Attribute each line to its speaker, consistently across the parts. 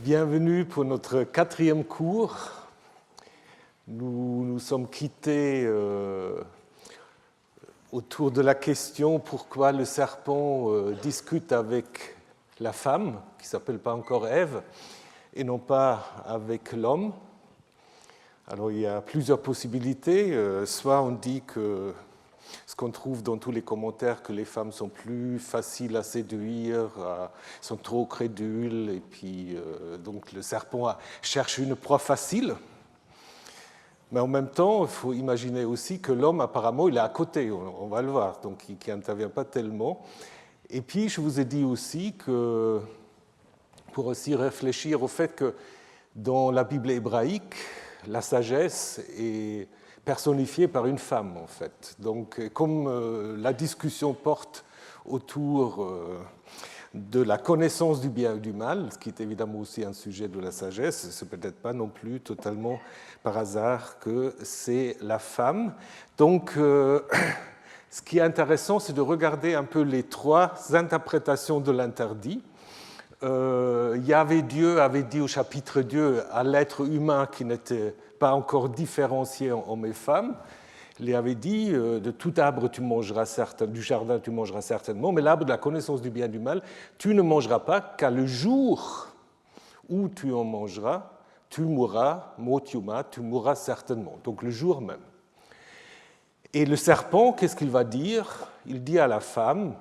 Speaker 1: Bienvenue pour notre 4e cours. Nous nous sommes quittés autour de la question pourquoi le serpent discute avec la femme, qui ne s'appelle pas encore Ève, et non pas avec l'homme. Alors il y a plusieurs possibilités. Soit on dit que ce qu'on trouve dans tous les commentaires, que les femmes sont plus faciles à séduire, sont trop crédules, et puis donc le serpent cherche une proie facile. Mais en même temps, il faut imaginer aussi que l'homme, apparemment, il est à côté, on va le voir, donc qui n'intervient pas tellement. Et puis, je vous ai dit aussi que, pour aussi réfléchir au fait que dans la Bible hébraïque, la sagesse est personnifiée par une femme, en fait. Donc, comme la discussion porte autour de la connaissance du bien et du mal, ce qui est évidemment aussi un sujet de la sagesse, c'est peut-être pas non plus totalement par hasard que c'est la femme. Donc, ce qui est intéressant, c'est de regarder un peu les trois interprétations de l'interdit. Dieu avait dit au chapitre 2 à l'être humain qui n'était pas encore différencié en hommes et femmes. Il lui avait dit de tout arbre tu mangeras du jardin tu mangeras certainement, mais l'arbre de la connaissance du bien et du mal tu ne mangeras pas, car le jour où tu en mangeras, tu mourras, motiuma, tu mourras certainement. Donc le jour même. Et le serpent, qu'est-ce qu'il va dire? Il dit à la femme,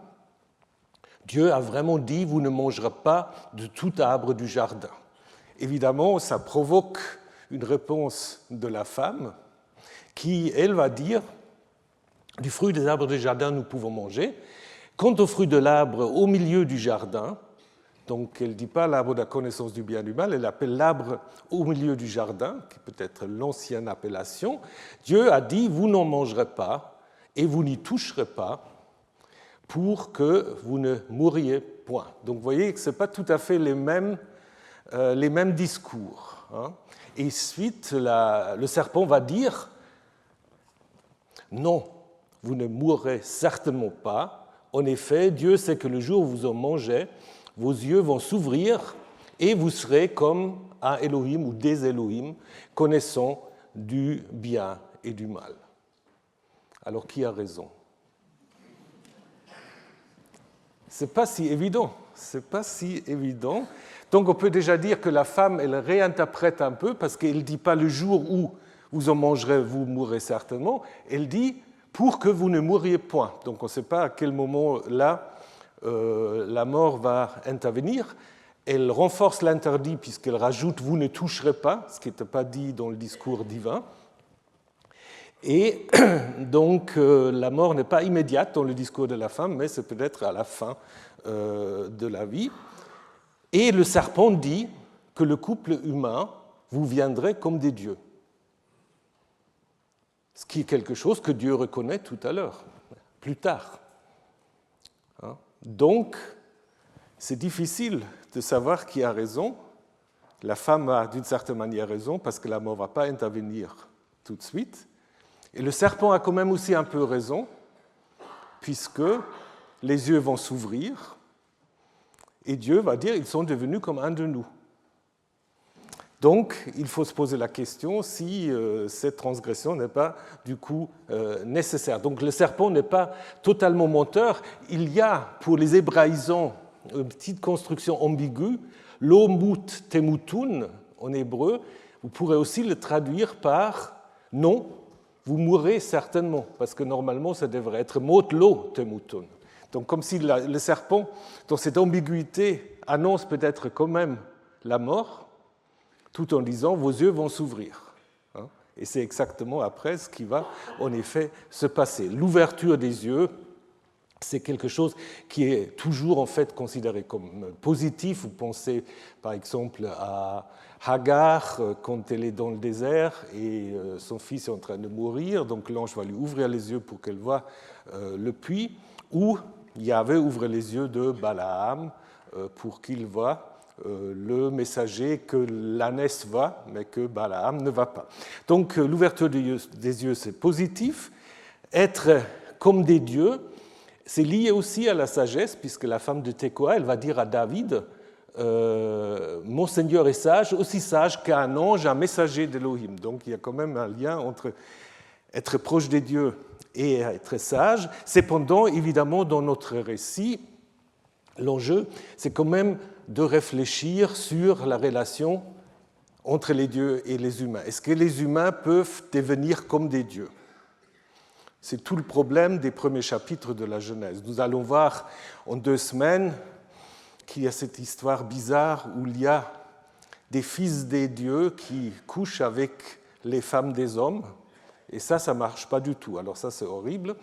Speaker 1: Dieu a vraiment dit, vous ne mangerez pas de tout arbre du jardin. Évidemment, ça provoque une réponse de la femme qui, elle, va dire, du fruit des arbres du jardin, nous pouvons manger. Quant au fruit de l'arbre au milieu du jardin, donc elle ne dit pas l'arbre de la connaissance du bien et du mal, elle appelle l'arbre au milieu du jardin, qui peut être l'ancienne appellation. Dieu a dit, vous n'en mangerez pas et vous n'y toucherez pas, pour que vous ne mouriez point. Donc vous voyez que ce n'est pas tout à fait les mêmes discours. Et ensuite, le serpent va dire, non, vous ne mourrez certainement pas. En effet, Dieu sait que le jour où vous en mangez, vos yeux vont s'ouvrir et vous serez comme un Elohim ou des Elohim, connaissant du bien et du mal. Alors qui a raison ? Ce n'est pas si évident. C'est pas si évident. Donc on peut déjà dire que la femme, elle réinterprète un peu, parce qu'elle ne dit pas le jour où vous en mangerez, vous mourrez certainement. Elle dit pour que vous ne mouriez point. Donc on ne sait pas à quel moment là la mort va intervenir. Elle renforce l'interdit puisqu'elle rajoute vous ne toucherez pas, ce qui n'était pas dit dans le discours divin. Et donc, la mort n'est pas immédiate dans le discours de la femme, mais c'est peut-être à la fin de la vie. Et le serpent dit que le couple humain, vous viendrez comme des dieux. Ce qui est quelque chose que Dieu reconnaît tout à l'heure, plus tard. Donc, c'est difficile de savoir qui a raison. La femme a d'une certaine manière raison, parce que la mort ne va pas intervenir tout de suite. Et le serpent a quand même aussi un peu raison, puisque les yeux vont s'ouvrir et Dieu va dire ils sont devenus comme un de nous. Donc, il faut se poser la question si cette transgression n'est pas du coup nécessaire. Donc, le serpent n'est pas totalement menteur. Il y a, pour les hébraïsants, une petite construction ambiguë, lo mut temutun en hébreu. Vous pourrez aussi le traduire par non. Vous mourrez certainement, parce que normalement, ça devrait être mot lo temutun. Donc, comme si le serpent, dans cette ambiguïté, annonce peut-être quand même la mort, tout en disant vos yeux vont s'ouvrir. Et c'est exactement après ce qui va en effet se passer. L'ouverture des yeux, c'est quelque chose qui est toujours en fait considéré comme positif. Vous pensez par exemple à Hagar quand elle est dans le désert et son fils est en train de mourir, donc l'ange va lui ouvrir les yeux pour qu'elle voie le puits, ou Yahvé ouvre les yeux de Balaam pour qu'il voie le messager que l'ânesse va, mais que Balaam ne va pas. Donc l'ouverture des yeux, c'est positif. Être comme des dieux, c'est lié aussi à la sagesse, puisque la femme de Tekoa, elle va dire à David mon Seigneur est sage, aussi sage qu'un ange, un messager d'Élohim. Donc il y a quand même un lien entre être proche des dieux et être sage. Cependant, évidemment, dans notre récit, l'enjeu, c'est quand même de réfléchir sur la relation entre les dieux et les humains. Est-ce que les humains peuvent devenir comme des dieux ? C'est tout le problème des premiers chapitres de la Genèse. Nous allons voir en 2 semaines qu'il y a cette histoire bizarre où il y a des fils des dieux qui couchent avec les femmes des hommes, et ça ne marche pas du tout. Alors ça, c'est horrible.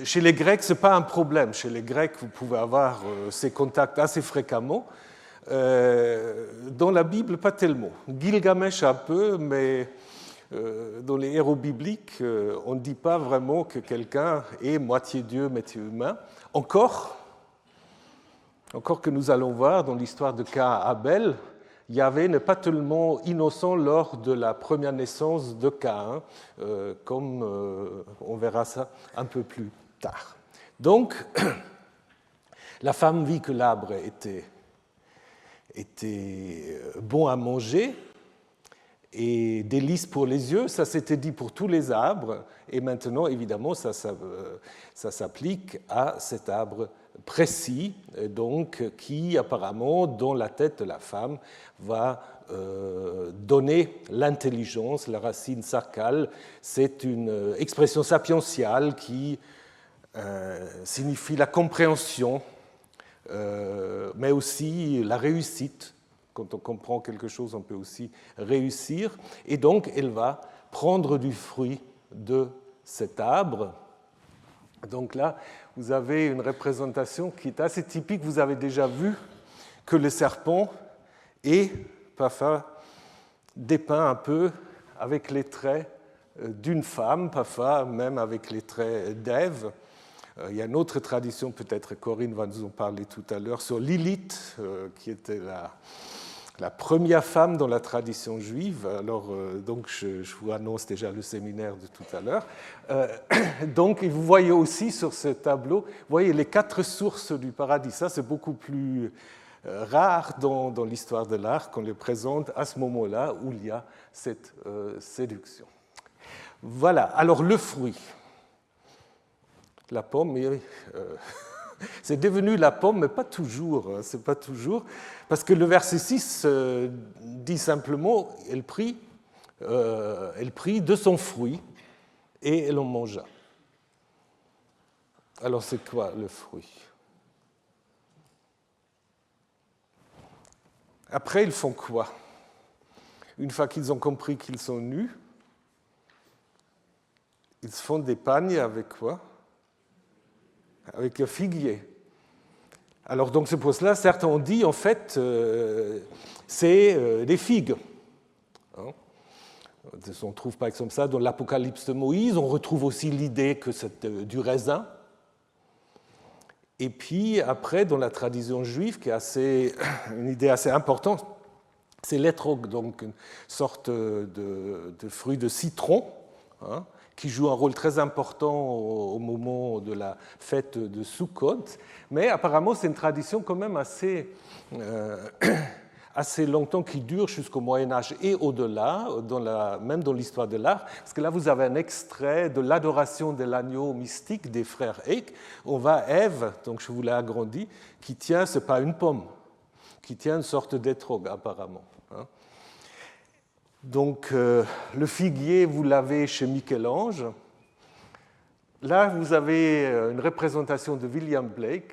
Speaker 1: Chez les Grecs, ce n'est pas un problème. Chez les Grecs, vous pouvez avoir ces contacts assez fréquemment. Dans la Bible, pas tellement. Gilgamesh un peu, mais dans les héros bibliques, on ne dit pas vraiment que quelqu'un est moitié Dieu, moitié humain. Encore que nous allons voir dans l'histoire de Caïn et Abel, Yahvé n'est pas tellement innocent lors de la première naissance de Caïn, comme on verra ça un peu plus tard. Donc, la femme vit que l'arbre était bon à manger et délice pour les yeux, ça s'était dit pour tous les arbres, et maintenant, évidemment, ça s'applique à cet arbre précis, donc, qui apparemment, dans la tête de la femme, va donner l'intelligence. La racine sarkal, c'est une expression sapientiale qui signifie la compréhension, mais aussi la réussite. Quand on comprend quelque chose, on peut aussi réussir. Et donc, elle va prendre du fruit de cet arbre. Donc là, vous avez une représentation qui est assez typique. Vous avez déjà vu que le serpent est parfois dépeint un peu avec les traits d'une femme, parfois même avec les traits d'Ève. Il y a une autre tradition, peut-être Corinne va nous en parler tout à l'heure, sur Lilith, qui était la première femme dans la tradition juive. Alors, donc, je vous annonce déjà le séminaire de tout à l'heure. Donc, vous voyez aussi sur ce tableau, vous voyez les 4 sources du paradis. Ça, c'est beaucoup plus rare dans l'histoire de l'art qu'on les présente à ce moment-là où il y a cette séduction. Voilà, alors le fruit. La pomme, c'est devenu la pomme, mais pas toujours. C'est pas toujours, parce que le verset 6 dit simplement elle prit de son fruit et elle en mangea. Alors c'est quoi le fruit? Après, ils font quoi? Une fois qu'ils ont compris qu'ils sont nus, ils se font des pagnes avec quoi? Avec un figuier. Alors donc c'est pour cela, certains ont dit en fait c'est des figues. On trouve par exemple ça dans l'Apocalypse de Moïse, on retrouve aussi l'idée que c'est du raisin. Et puis après, dans la tradition juive, qui est une idée assez importante, c'est l'étrog, donc une sorte de fruit de citron, qui joue un rôle très important au moment de la fête de Sukkot. Mais apparemment, c'est une tradition quand même assez longtemps qui dure jusqu'au Moyen-Âge et au-delà, même dans l'histoire de l'art. Parce que là, vous avez un extrait de l'adoration de l'agneau mystique des frères Eck. On voit Ève, donc je vous l'ai agrandi, qui tient, ce n'est pas une pomme, qui tient une sorte d'étrog apparemment. Donc, le figuier, vous l'avez chez Michel-Ange. Là, vous avez une représentation de William Blake.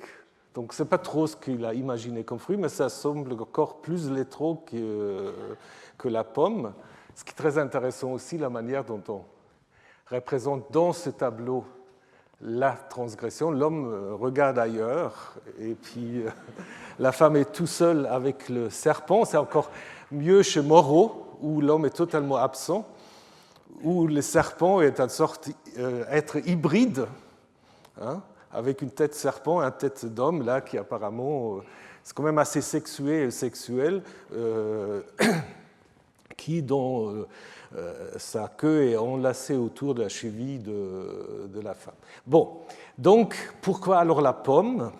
Speaker 1: Donc, ce n'est pas trop ce qu'il a imaginé comme fruit, mais ça semble encore plus l'étrog que la pomme. Ce qui est très intéressant aussi, la manière dont on représente dans ce tableau la transgression. L'homme regarde ailleurs, et puis la femme est tout seule avec le serpent. C'est encore mieux chez Moreau, où l'homme est totalement absent, où le serpent est une sorte d'être hybride, avec une tête serpent, une tête d'homme, là, qui apparemment, c'est quand même assez sexuel, qui, dans sa queue, est enlacée autour de la cheville de la femme. Bon, donc, pourquoi alors la pomme?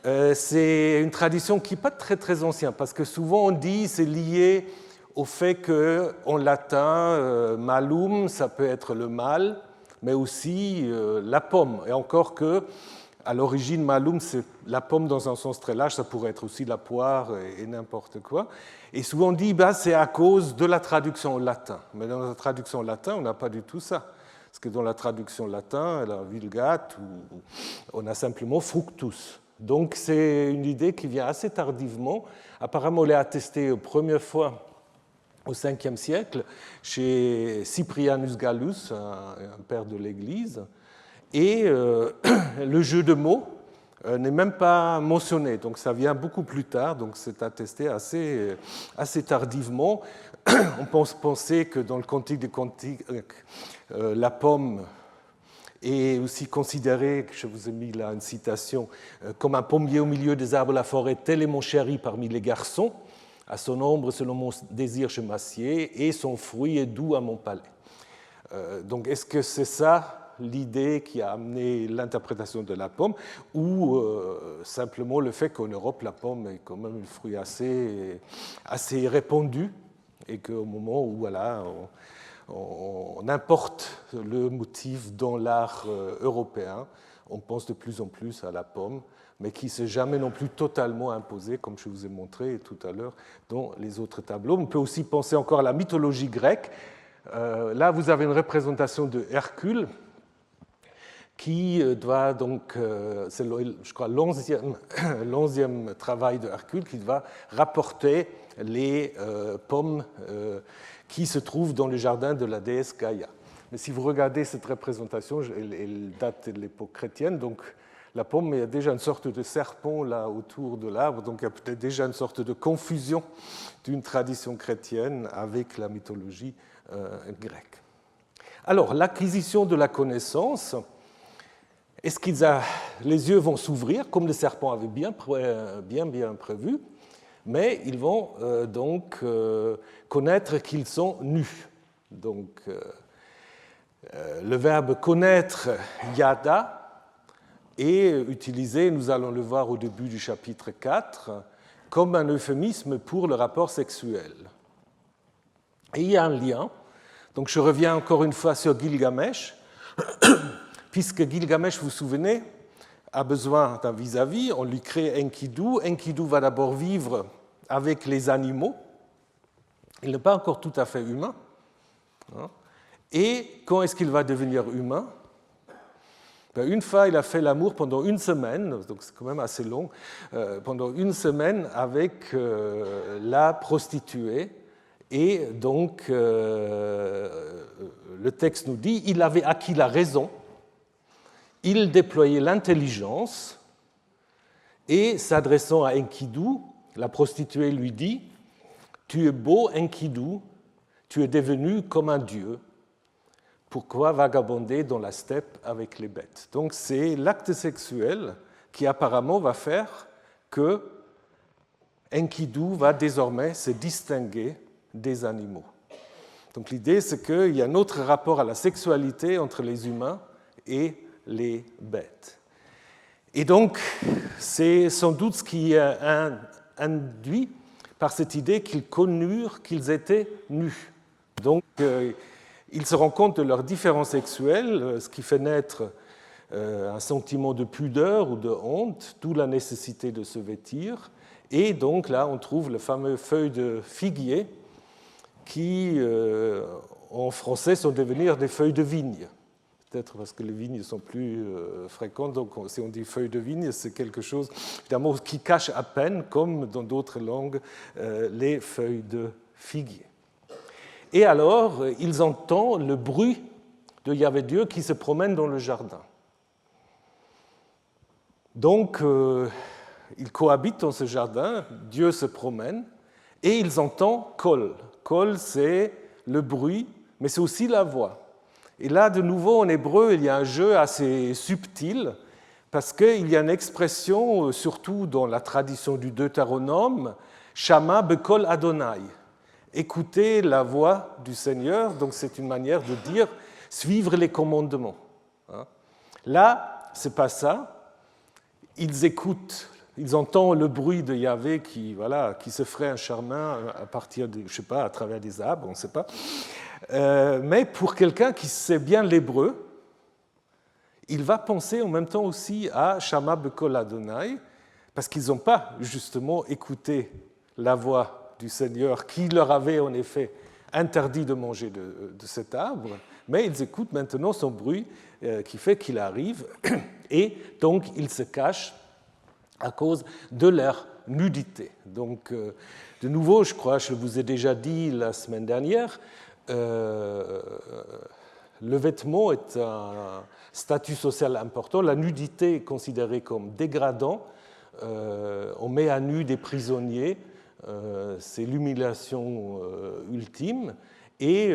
Speaker 1: c'est une tradition qui n'est pas très, très ancienne, parce que souvent on dit que c'est lié au fait qu'en latin, malum, ça peut être le mal, mais aussi la pomme. Et encore que, à l'origine, malum, c'est la pomme dans un sens très large, ça pourrait être aussi la poire et n'importe quoi. Et souvent on dit que c'est à cause de la traduction au latin. Mais dans la traduction au latin, on n'a pas du tout ça. Parce que dans la traduction latin, la Vulgate, on a simplement fructus. Donc c'est une idée qui vient assez tardivement. Apparemment, elle est attestée la première fois au 5e siècle chez Cyprianus Gallus, un père de l'Église. Et le jeu de mots n'est même pas mentionné, donc ça vient beaucoup plus tard, donc c'est attesté assez tardivement. On peut penser que dans le Cantique des Cantiques, la pomme est aussi considérée, je vous ai mis là une citation, comme un pommier au milieu des arbres de la forêt, tel est mon chéri parmi les garçons, à son ombre selon mon désir je m'assieds, et son fruit est doux à mon palais. Donc est-ce que c'est ça l'idée qui a amené l'interprétation de la pomme, ou simplement le fait qu'en Europe, la pomme est quand même un fruit assez répandu, et qu'au moment où voilà, on importe le motif dans l'art européen, on pense de plus en plus à la pomme, mais qui ne s'est jamais non plus totalement imposée, comme je vous ai montré tout à l'heure dans les autres tableaux. On peut aussi penser encore à la mythologie grecque. Là, vous avez une représentation de Hercule, qui doit donc, c'est je crois l'11e travail de Hercule, qui va rapporter les pommes qui se trouvent dans le jardin de la déesse Gaïa. Mais si vous regardez cette représentation, elle date de l'époque chrétienne, donc la pomme, il y a déjà une sorte de serpent là autour de l'arbre, donc il y a peut-être déjà une sorte de confusion d'une tradition chrétienne avec la mythologie grecque. Alors, l'acquisition de la connaissance, est-ce que les yeux vont s'ouvrir, comme le serpent avait bien prévu, mais ils vont donc connaître qu'ils sont nus. Donc, le verbe connaître, yada, est utilisé, nous allons le voir au début du chapitre 4, comme un euphémisme pour le rapport sexuel. Et il y a un lien. Donc je reviens encore une fois sur Gilgamesh, puisque Gilgamesh, vous vous souvenez, a besoin d'un vis-à-vis, on lui crée Enkidu. Enkidu va d'abord vivre avec les animaux. Il n'est pas encore tout à fait humain. Et quand est-ce qu'il va devenir humain ? Une fois, il a fait l'amour pendant une semaine, donc c'est quand même assez long, pendant une semaine avec la prostituée. Et donc, le texte nous dit, il avait acquis la raison, il déployait l'intelligence, et s'adressant à Enkidu, la prostituée lui dit, « Tu es beau, Enkidu, tu es devenu comme un dieu. Pourquoi vagabonder dans la steppe avec les bêtes ?» Donc c'est l'acte sexuel qui apparemment va faire que Enkidu va désormais se distinguer des animaux. Donc l'idée, c'est qu'il y a un autre rapport à la sexualité entre les humains et les bêtes. Et donc, c'est sans doute ce qui est induit par cette idée qu'ils connurent qu'ils étaient nus. Donc, ils se rendent compte de leur différence sexuelle, ce qui fait naître un sentiment de pudeur ou de honte, d'où la nécessité de se vêtir. Et donc là, on trouve le fameux feuille de figuier qui, en français, sont devenues des feuilles de vigne. Peut-être parce que les vignes sont plus fréquentes, donc si on dit feuille de vigne, c'est quelque chose évidemment qui cache à peine, comme dans d'autres langues, les feuilles de figuier. Et alors, ils entendent le bruit de Yahvé Dieu qui se promène dans le jardin. Donc, ils cohabitent dans ce jardin, Dieu se promène, et ils entendent kol. Kol, c'est le bruit, mais c'est aussi la voix. Et là, de nouveau, en hébreu, il y a un jeu assez subtil, parce qu'il y a une expression, surtout dans la tradition du Deutéronome, Shama bekol Adonai. Écouter la voix du Seigneur, donc c'est une manière de dire suivre les commandements. Là, ce n'est pas ça. Ils écoutent ils entendent le bruit de Yahvé qui se ferait un chemin à partir de, je sais pas, à travers des arbres, on ne sait pas. Mais pour quelqu'un qui sait bien l'hébreu, il va penser en même temps aussi à Shama B'Kol Adonai, parce qu'ils n'ont pas justement écouté la voix du Seigneur qui leur avait en effet interdit de manger de cet arbre, mais ils écoutent maintenant son bruit qui fait qu'il arrive, et donc ils se cachent à cause de leur nudité. Donc, de nouveau, je crois, je vous ai déjà dit la semaine dernière, le vêtement est un statut social important. La nudité est considérée comme dégradant. On met à nu des prisonniers. C'est l'humiliation ultime. Et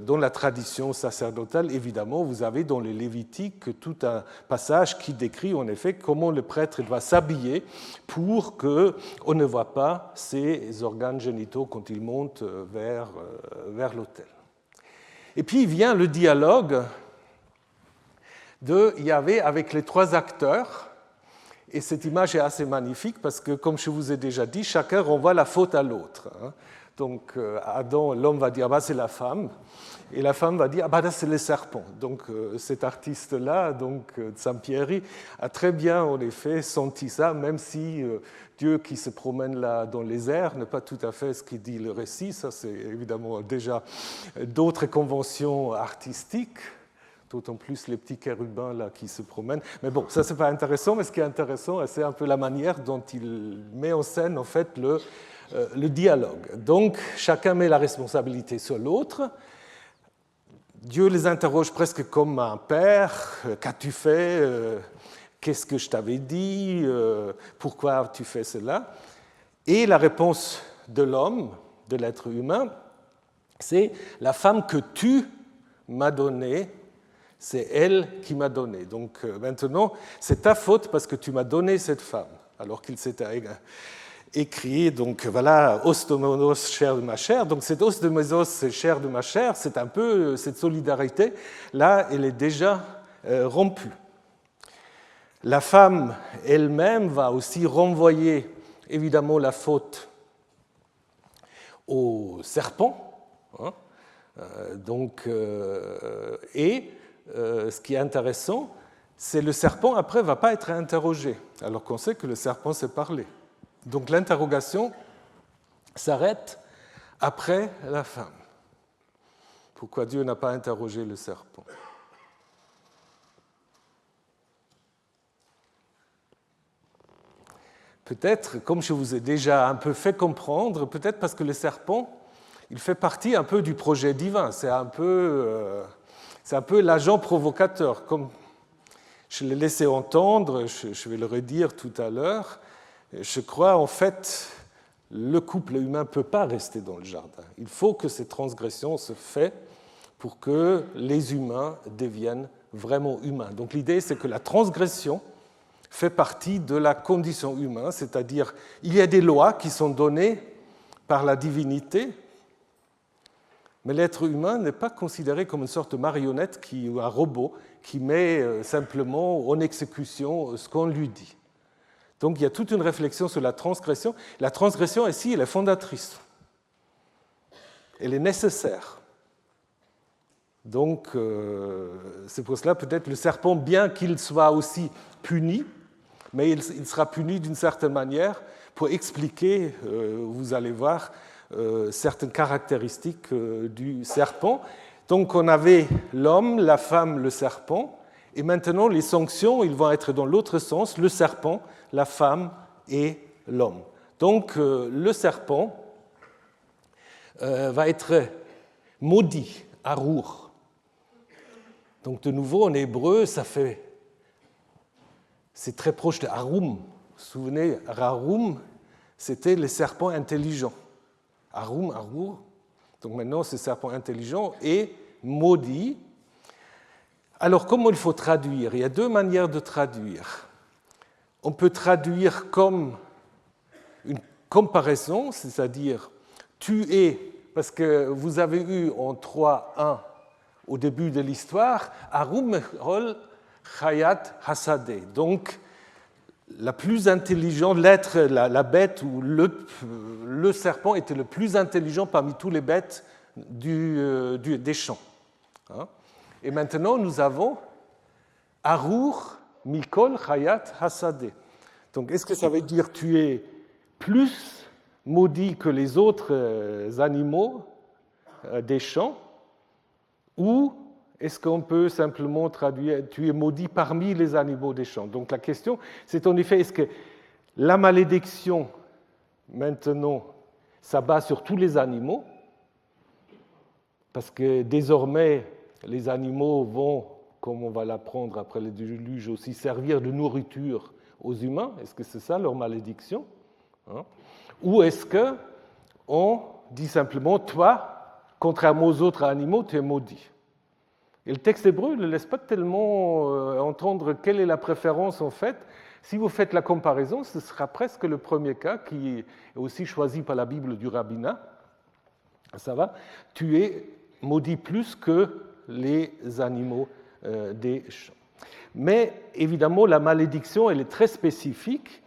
Speaker 1: dans la tradition sacerdotale, évidemment, vous avez dans les Lévitiques tout un passage qui décrit en effet comment le prêtre doit s'habiller pour qu'on ne voit pas ses organes génitaux quand il monte vers l'autel. Et puis vient le dialogue de Yahvé avec les trois acteurs. Et cette image est assez magnifique parce que, comme je vous ai déjà dit, chacun renvoie la faute à l'autre. Donc, Adam, l'homme va dire bah, c'est la femme, et la femme va dire ah, bah, c'est le serpent. Donc, cet artiste-là, donc Zampieri, a très bien en effet senti ça, même si Dieu qui se promène là dans les airs n'est pas tout à fait ce qu'il dit le récit. Ça, c'est évidemment déjà d'autres conventions artistiques. D'autant plus les petits chérubins là qui se promènent. Mais bon, ça c'est pas intéressant, mais ce qui est intéressant, c'est un peu la manière dont il met en scène en fait le dialogue. Donc chacun met la responsabilité sur l'autre. Dieu les interroge presque comme un père. Qu'as-tu fait? Qu'est-ce que je t'avais dit? Pourquoi tu fais cela? Et la réponse de l'homme, de l'être humain, c'est la femme que tu m'as donnée. C'est elle qui m'a donné. Donc maintenant, c'est ta faute parce que tu m'as donné cette femme. Alors qu'il s'était écrit, donc voilà, os de mon os, chair de ma chair. Donc cet os de mes os, c'est chair de ma chair. C'est un peu cette solidarité. Là, elle est déjà rompue. La femme elle-même va aussi renvoyer évidemment la faute au serpent. Et ce qui est intéressant, c'est que le serpent, après, ne va pas être interrogé, alors qu'on sait que le serpent sait parler. Donc l'interrogation s'arrête après la femme. Pourquoi Dieu n'a pas interrogé le serpent? Peut-être, comme je vous ai déjà un peu fait comprendre, peut-être parce que le serpent, il fait partie un peu du projet divin. C'est un peu l'agent provocateur. Comme je l'ai laissé entendre, je vais le redire tout à l'heure, je crois en fait le couple humain ne peut pas rester dans le jardin. Il faut que ces transgressions se fassent pour que les humains deviennent vraiment humains. Donc l'idée, c'est que la transgression fait partie de la condition humaine, c'est-à-dire il y a des lois qui sont données par la divinité, mais l'être humain n'est pas considéré comme une sorte de marionnette ou un robot qui met simplement en exécution ce qu'on lui dit. Donc il y a toute une réflexion sur la transgression. La transgression ici, elle est fondatrice. Elle est nécessaire. Donc c'est pour cela peut-être le serpent, bien qu'il soit aussi puni, mais il sera puni d'une certaine manière pour expliquer, vous allez voir, certaines caractéristiques du serpent. Donc on avait l'homme, la femme, le serpent, et maintenant les sanctions, ils vont être dans l'autre sens, le serpent, la femme et l'homme. Donc le serpent va être maudit, arour. Donc de nouveau en hébreu, c'est très proche de harum. Vous vous souvenez, harum, c'était le serpent intelligent. Harum, arour. Donc maintenant, ce serpent intelligent est maudit. Alors, comment il faut traduire? Il y a deux manières de traduire. On peut traduire comme une comparaison, c'est-à-dire tu es, parce que vous avez eu en 3.1 au début de l'histoire, Harum Mechol Chayat Hasadeh. Donc, la plus intelligente, l'être, la bête ou le serpent était le plus intelligent parmi tous les bêtes des champs. Et maintenant, nous avons Arur Mikol Chayat Hasadeh. Donc, est-ce que ça veut dire tu es plus maudit que les autres animaux des champs, ou est-ce qu'on peut simplement traduire tu es maudit parmi les animaux des champs? Donc, la question, c'est en effet, est-ce que la malédiction, maintenant, s'abat sur tous les animaux? Parce que désormais, les animaux vont, comme on va l'apprendre après le déluge, aussi servir de nourriture aux humains. Est-ce que c'est ça leur malédiction? Ou est-ce qu'on dit simplement, toi, contrairement aux autres animaux, tu es maudit? Et le texte hébreu ne laisse pas tellement entendre quelle est la préférence en fait. Si vous faites la comparaison, ce sera presque le premier cas qui est aussi choisi par la Bible du rabbinat. Ça va? Tu es maudit plus que les animaux des champs. Mais évidemment, la malédiction, elle est très spécifique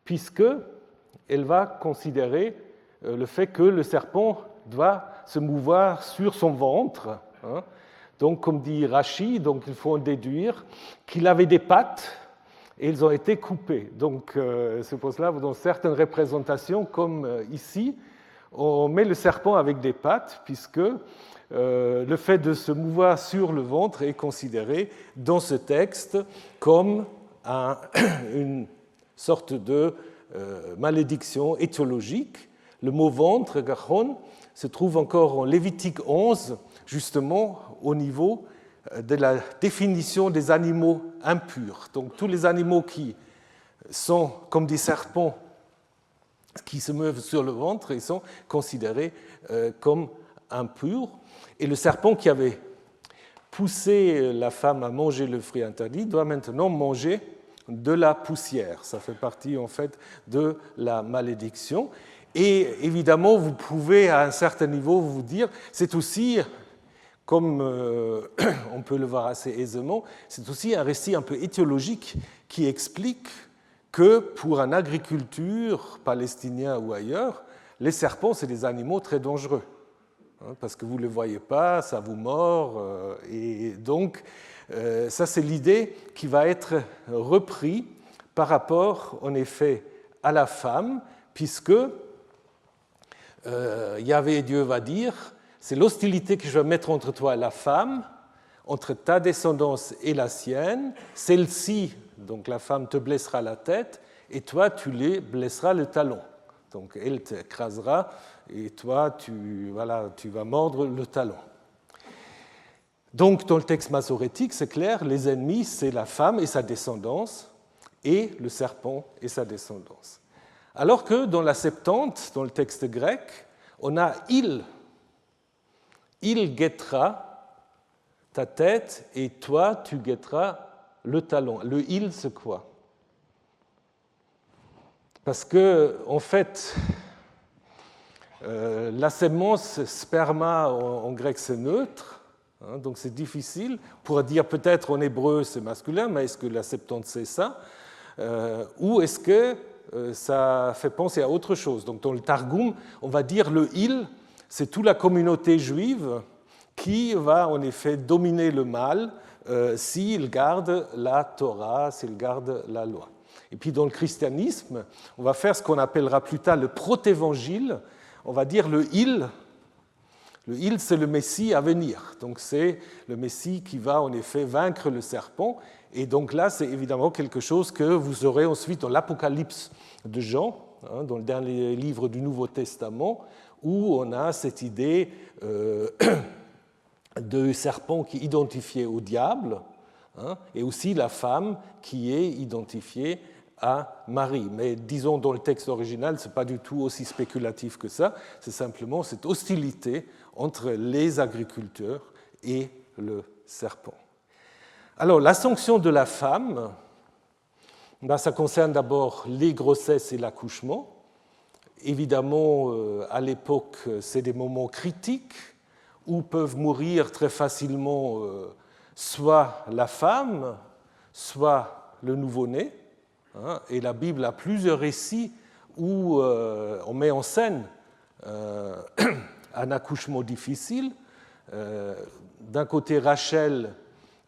Speaker 1: puisqu'elle va considérer le fait que le serpent doit se mouvoir sur son ventre. Donc, comme dit Rashi, donc il faut en déduire qu'il avait des pattes et elles ont été coupées. Donc, c'est pour cela, dans certaines représentations, comme ici, on met le serpent avec des pattes, puisque le fait de se mouvoir sur le ventre est considéré dans ce texte comme une sorte de malédiction étiologique. Le mot ventre, gachon, se trouve encore en Lévitique 11, justement au niveau de la définition des animaux impurs. Donc tous les animaux qui sont comme des serpents qui se meuvent sur le ventre, ils sont considérés comme impurs. Et le serpent qui avait poussé la femme à manger le fruit interdit doit maintenant manger de la poussière. Ça fait partie en fait de la malédiction. Et évidemment, vous pouvez à un certain niveau vous dire, c'est aussi, comme on peut le voir assez aisément, c'est aussi un récit un peu étiologique qui explique que pour un agriculteur palestinien ou ailleurs, les serpents, c'est des animaux très dangereux. Parce que vous ne les voyez pas, ça vous mord. Et donc, ça, c'est l'idée qui va être reprise par rapport, en effet, à la femme, puisque Yahvé Dieu va dire, c'est l'hostilité que je vais mettre entre toi et la femme, entre ta descendance et la sienne. Celle-ci, donc la femme, te blessera la tête, et toi, tu lui blesseras le talon. Donc elle t'écrasera, et toi, tu vas mordre le talon. Donc, dans le texte massorétique, c'est clair, les ennemis, c'est la femme et sa descendance, et le serpent et sa descendance. Alors que dans la Septante, dans le texte grec, on a il guettera ta tête et toi tu guetteras le talon. Le il, c'est quoi? Parce que, en fait, la sémence sperma en grec c'est neutre, donc c'est difficile. On pourrait dire peut-être en hébreu c'est masculin, mais est-ce que la Septante c'est ça? Ou est-ce que ça fait penser à autre chose? Donc dans le Targum, on va dire le il, c'est toute la communauté juive qui va en effet dominer le mal s'il garde la Torah, s'il garde la loi. Et puis dans le christianisme, on va faire ce qu'on appellera plus tard le protévangile. On va dire le il, c'est le Messie à venir. Donc c'est le Messie qui va en effet vaincre le serpent. Et donc là, c'est évidemment quelque chose que vous aurez ensuite dans l'Apocalypse de Jean, dans le dernier livre du Nouveau Testament, où on a cette idée de serpent qui est identifié au diable, et aussi la femme qui est identifiée à Marie. Mais disons, dans le texte original, ce n'est pas du tout aussi spéculatif que ça, c'est simplement cette hostilité entre les agriculteurs et le serpent. Alors, la sanction de la femme, ça concerne d'abord les grossesses et l'accouchement. Évidemment, à l'époque, c'est des moments critiques où peuvent mourir très facilement soit la femme, soit le nouveau-né. Et la Bible a plusieurs récits où on met en scène un accouchement difficile. D'un côté, Rachel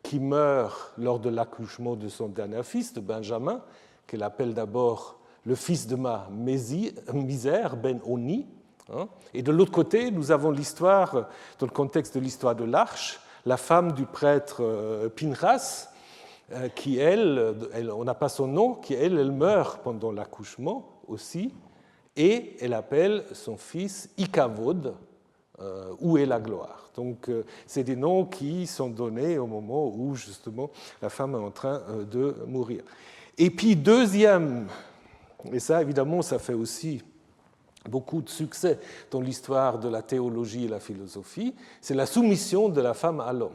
Speaker 1: qui meurt lors de l'accouchement de son dernier fils, de Benjamin, qu'elle appelle d'abord le fils de ma misère, Ben-Oni. Et de l'autre côté, nous avons l'histoire, dans le contexte de l'histoire de l'Arche, la femme du prêtre Pinchas, qui, elle, on n'a pas son nom, qui, elle meurt pendant l'accouchement aussi, et elle appelle son fils Ikavod, où est la gloire. Donc, c'est des noms qui sont donnés au moment où, justement, la femme est en train de mourir. Et puis, deuxième, et ça, évidemment, ça fait aussi beaucoup de succès dans l'histoire de la théologie et la philosophie, c'est la soumission de la femme à l'homme.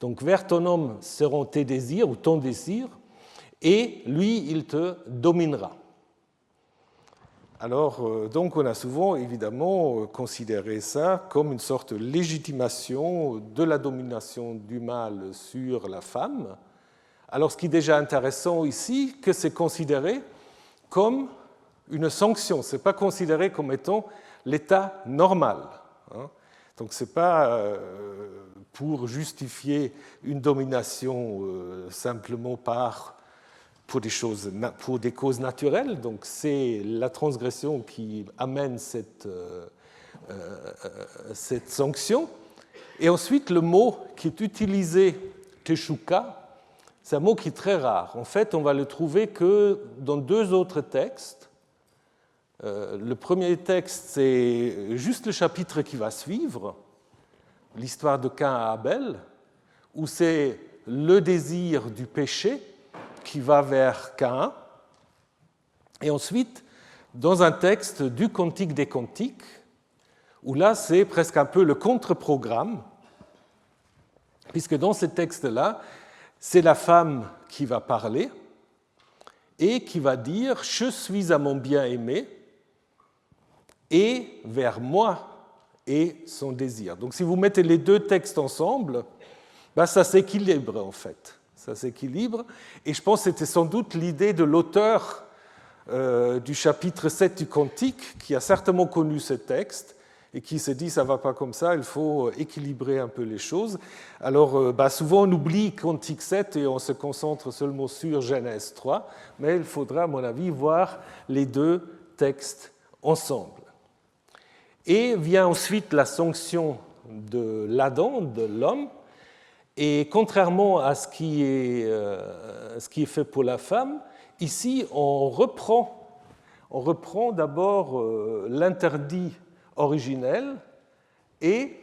Speaker 1: Donc, vers ton homme seront tes désirs ou ton désir, et lui, il te dominera. Alors, donc, on a souvent, évidemment, considéré ça comme une sorte de légitimation de la domination du mâle sur la femme. Alors, ce qui est déjà intéressant ici, que c'est considéré comme une sanction, ce n'est pas considéré comme étant l'état normal. Donc, ce n'est pas pour justifier une domination simplement pour des causes naturelles. Donc, c'est la transgression qui amène cette sanction. Et ensuite, le mot qui est utilisé, teshuka, c'est un mot qui est très rare. En fait, on va le trouver que dans deux autres textes. Le premier texte, c'est juste le chapitre qui va suivre, l'histoire de Caïn et Abel, où c'est le désir du péché qui va vers Caïn. Et ensuite, dans un texte du Cantique des Cantiques, où là, c'est presque un peu le contre-programme, puisque dans ce texte-là, c'est la femme qui va parler et qui va dire « Je suis à mon bien-aimé » et vers moi est son désir. Donc si vous mettez les deux textes ensemble, ça s'équilibre en fait. Ça s'équilibre. Et je pense que c'était sans doute l'idée de l'auteur du chapitre 7 du Cantique, qui a certainement connu ce texte et qui s'est dit ça ne va pas comme ça, il faut équilibrer un peu les choses. Alors souvent on oublie Cantique 7 et on se concentre seulement sur Genèse 3, mais il faudra à mon avis voir les deux textes ensemble. Et vient ensuite la sanction de l'Adam, de l'homme, et contrairement à ce qui est fait pour la femme, ici on reprend d'abord l'interdit originel et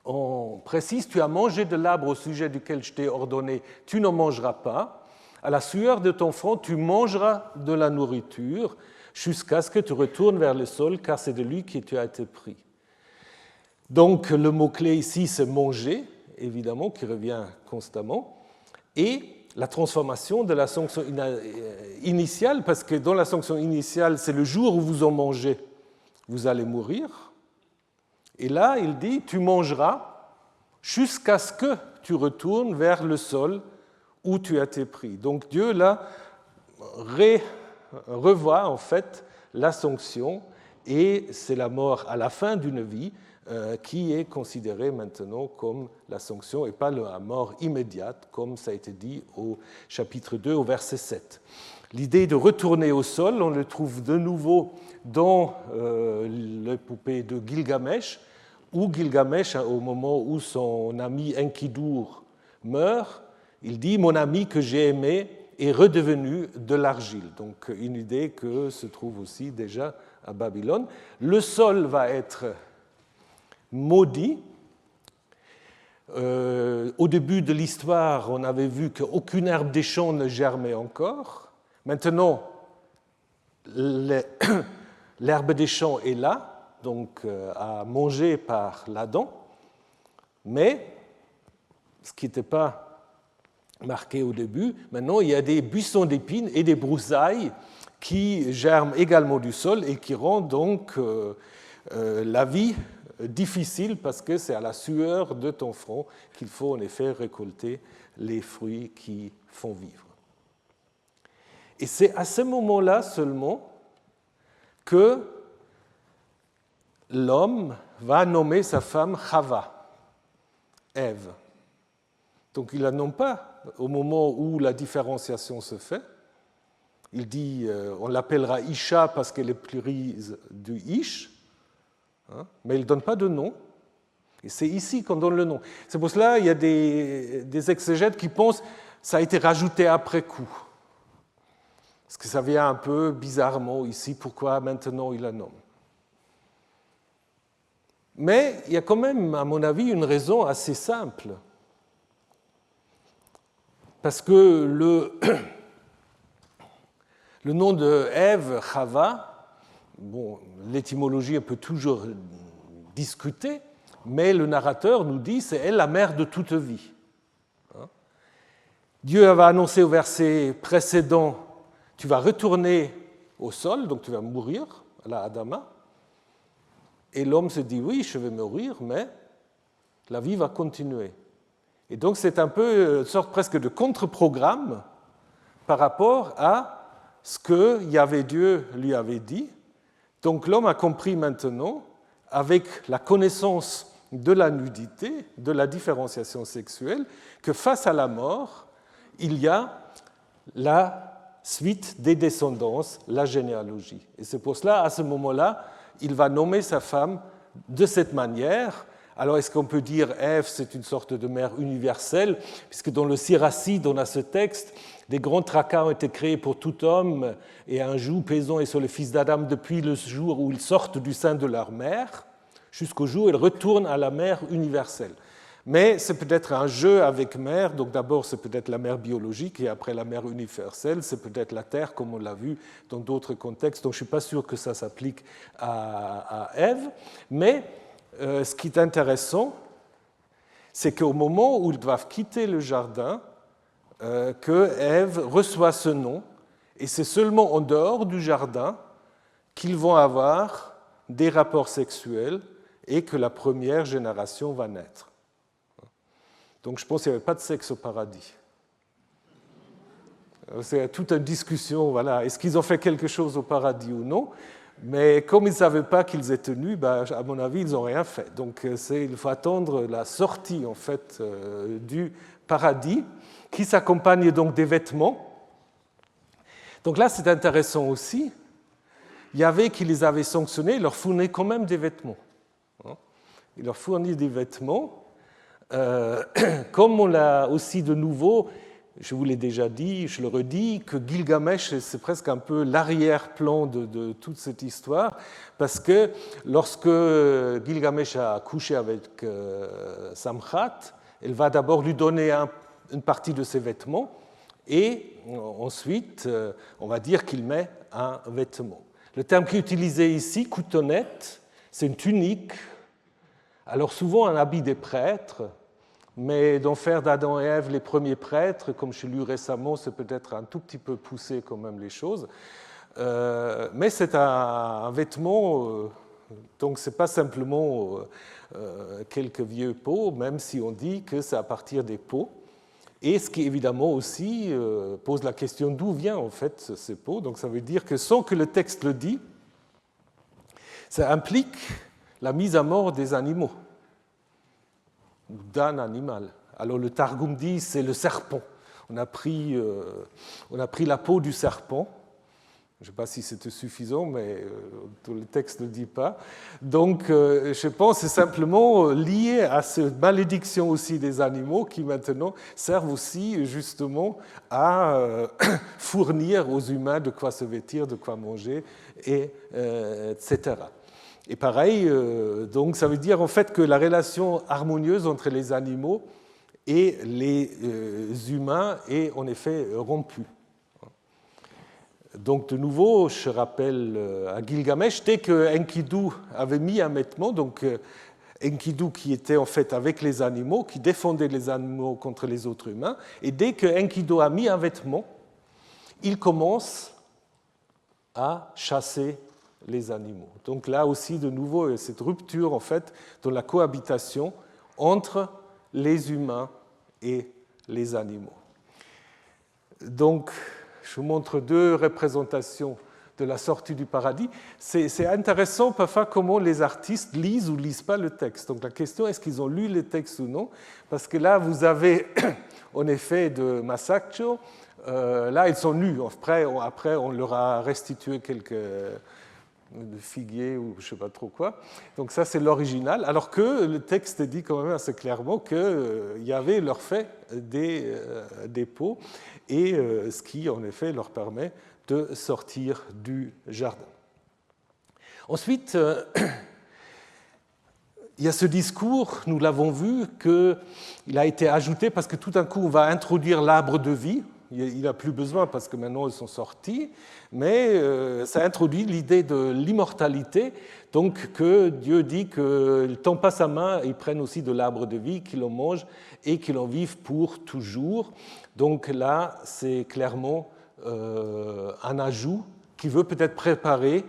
Speaker 1: on précise « Tu as mangé de l'arbre au sujet duquel je t'ai ordonné, tu n'en mangeras pas. À la sueur de ton front, tu mangeras de la nourriture. » jusqu'à ce que tu retournes vers le sol, car c'est de lui que tu as été pris. Donc le mot-clé ici, c'est manger, évidemment, qui revient constamment, et la transformation de la sanction initiale, parce que dans la sanction initiale, c'est le jour où vous en mangez, vous allez mourir. Et là, il dit, tu mangeras jusqu'à ce que tu retournes vers le sol où tu as été pris. Donc Dieu, là, revoit en fait la sanction et c'est la mort à la fin d'une vie qui est considérée maintenant comme la sanction et pas la mort immédiate comme ça a été dit au chapitre 2 au verset 7. L'idée de retourner au sol, on le trouve de nouveau dans l'épopée de Gilgamesh, où Gilgamesh, au moment où son ami Enkidur meurt, il dit « Mon ami que j'ai aimé est redevenu de l'argile ». Donc une idée que se trouve aussi déjà à Babylone. Le sol va être maudit. Au début de l'histoire, on avait vu qu'aucune herbe des champs ne germait encore. Maintenant, l'herbe des champs est là, donc à manger par l'Adam, mais ce qui n'était pas marqué au début, maintenant il y a des buissons d'épines et des broussailles qui germent également du sol et qui rendent donc la vie difficile parce que c'est à la sueur de ton front qu'il faut en effet récolter les fruits qui font vivre. Et c'est à ce moment-là seulement que l'homme va nommer sa femme Chava, Ève. Donc il ne la nomme pas au moment où la différenciation se fait. Il dit, on l'appellera Isha parce qu'elle est plurise du Ish, hein, mais il ne donne pas de nom. Et c'est ici qu'on donne le nom. C'est pour cela qu'il y a des exégètes qui pensent que ça a été rajouté après coup. Parce que ça vient un peu bizarrement ici, pourquoi maintenant il la nomme. Mais il y a quand même, à mon avis, une raison assez simple. Parce que le nom de Ève, Chava, bon, l'étymologie on peut toujours discuter, mais le narrateur nous dit c'est elle la mère de toute vie. Dieu avait annoncé au verset précédent, tu vas retourner au sol, donc tu vas mourir, à la Adama. Et l'homme se dit oui, je vais mourir, mais la vie va continuer. Et donc c'est un peu une sorte presque de contre-programme par rapport à ce que Yahvé Dieu lui avait dit. Donc l'homme a compris maintenant, avec la connaissance de la nudité, de la différenciation sexuelle, que face à la mort, il y a la suite des descendances, la généalogie. Et c'est pour cela, à ce moment-là, il va nommer sa femme de cette manière. Alors, est-ce qu'on peut dire Ève, c'est une sorte de mère universelle, puisque dans le Siracide, on a ce texte, des grands tracas ont été créés pour tout homme, et un joug pesant est sur les fils d'Adam depuis le jour où ils sortent du sein de leur mère, jusqu'au jour où ils retournent à la mère universelle. Mais c'est peut-être un jeu avec mère, donc d'abord c'est peut-être la mère biologique, et après la mère universelle, c'est peut-être la terre, comme on l'a vu dans d'autres contextes, donc je ne suis pas sûr que ça s'applique à Ève, mais ce qui est intéressant, c'est qu'au moment où ils doivent quitter le jardin, que Ève reçoit ce nom, et c'est seulement en dehors du jardin qu'ils vont avoir des rapports sexuels et que la première génération va naître. Donc je pense qu'il n'y avait pas de sexe au paradis. C'est toute une discussion, voilà, est-ce qu'ils ont fait quelque chose au paradis ou non? Mais comme ils ne savaient pas qu'ils étaient nus, à mon avis, ils n'ont rien fait. Donc il faut attendre la sortie en fait, du paradis, qui s'accompagne donc des vêtements. Donc là, c'est intéressant aussi. Yahvé qui les avait sanctionnés, il leur fournit quand même des vêtements. Il leur fournit des vêtements. Comme on l'a aussi de nouveau, je vous l'ai déjà dit, je le redis, que Gilgamesh, c'est presque un peu l'arrière-plan de toute cette histoire, parce que lorsque Gilgamesh a couché avec Samkhat, elle va d'abord lui donner une partie de ses vêtements, et ensuite, on va dire qu'il met un vêtement. Le terme qui est utilisé ici, coutonnette, c'est une tunique, alors souvent un habit des prêtres, mais d'en faire d'Adam et Ève les premiers prêtres, comme je l'ai lu récemment, c'est peut-être un tout petit peu poussé quand même les choses. Mais c'est un vêtement, donc ce n'est pas simplement quelques vieux peaux, même si on dit que c'est à partir des peaux. Et ce qui évidemment aussi pose la question d'où vient en fait ces peaux. Donc ça veut dire que sans que le texte le dise, ça implique la mise à mort des animaux, d'un animal. Alors le Targum dit c'est le serpent. On a pris la peau du serpent. Je ne sais pas si c'était suffisant, mais le texte ne le dit pas. Donc je pense que c'est simplement lié à cette malédiction aussi des animaux qui maintenant servent aussi justement à fournir aux humains de quoi se vêtir, de quoi manger, etc. Et pareil, donc ça veut dire en fait que la relation harmonieuse entre les animaux et les humains est en effet rompue. Donc de nouveau, je rappelle à Gilgamesh, dès que Enkidu avait mis un vêtement, donc Enkidu qui était en fait avec les animaux, qui défendait les animaux contre les autres humains, et dès que Enkidu a mis un vêtement, il commence à chasser les animaux. Donc là aussi, de nouveau, cette rupture en fait dans la cohabitation entre les humains et les animaux. Donc, je vous montre deux représentations de la sortie du paradis. C'est intéressant parfois comment les artistes lisent ou ne lisent pas le texte. Donc la question, est-ce qu'ils ont lu le texte ou non? Parce que là, vous avez en effet de Masaccio. Là, ils sont nus. Après, on leur a restitué quelques figuiers ou je ne sais pas trop quoi. Donc ça, c'est l'original. Alors que le texte dit quand même assez clairement que Yahvé leur fait des peaux, et ce qui, en effet, leur permet de sortir du jardin. Ensuite, il y a ce discours, nous l'avons vu, qu'il a été ajouté parce que tout d'un coup, on va introduire l'arbre de vie. Il n'a plus besoin parce que maintenant ils sont sortis, mais ça introduit l'idée de l'immortalité, donc que Dieu dit qu'il ne tend pas sa main, il prenne aussi de l'arbre de vie, qu'il en mange et qu'il en vive pour toujours. Donc là, c'est clairement un ajout qui veut peut-être préparer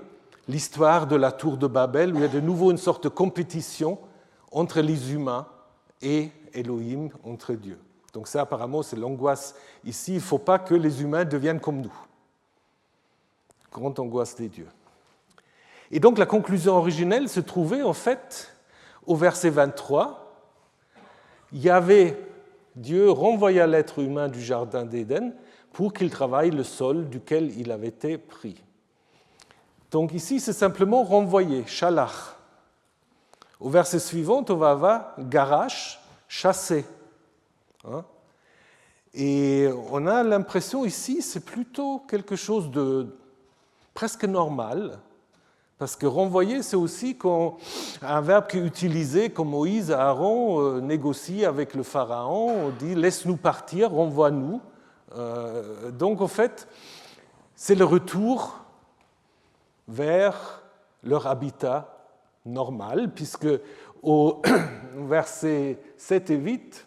Speaker 1: l'histoire de la tour de Babel, où il y a de nouveau une sorte de compétition entre les humains et Elohim, entre Dieu. Donc ça, apparemment, c'est l'angoisse ici. Il ne faut pas que les humains deviennent comme nous. Grande angoisse des dieux. Et donc la conclusion originelle se trouvait en fait au verset 23. Dieu renvoya l'être humain du jardin d'Éden pour qu'il travaille le sol duquel il avait été pris. Donc ici, c'est simplement renvoyer, shalach. Au verset suivant, on va avoir garash, chasser. Et on a l'impression ici, c'est plutôt quelque chose de presque normal, parce que renvoyer, c'est aussi un verbe qui est utilisé quand Moïse et Aaron négocient avec le Pharaon, on dit « laisse-nous partir, renvoie-nous ». Donc en fait, c'est le retour vers leur habitat normal, puisque au verset 7 et 8,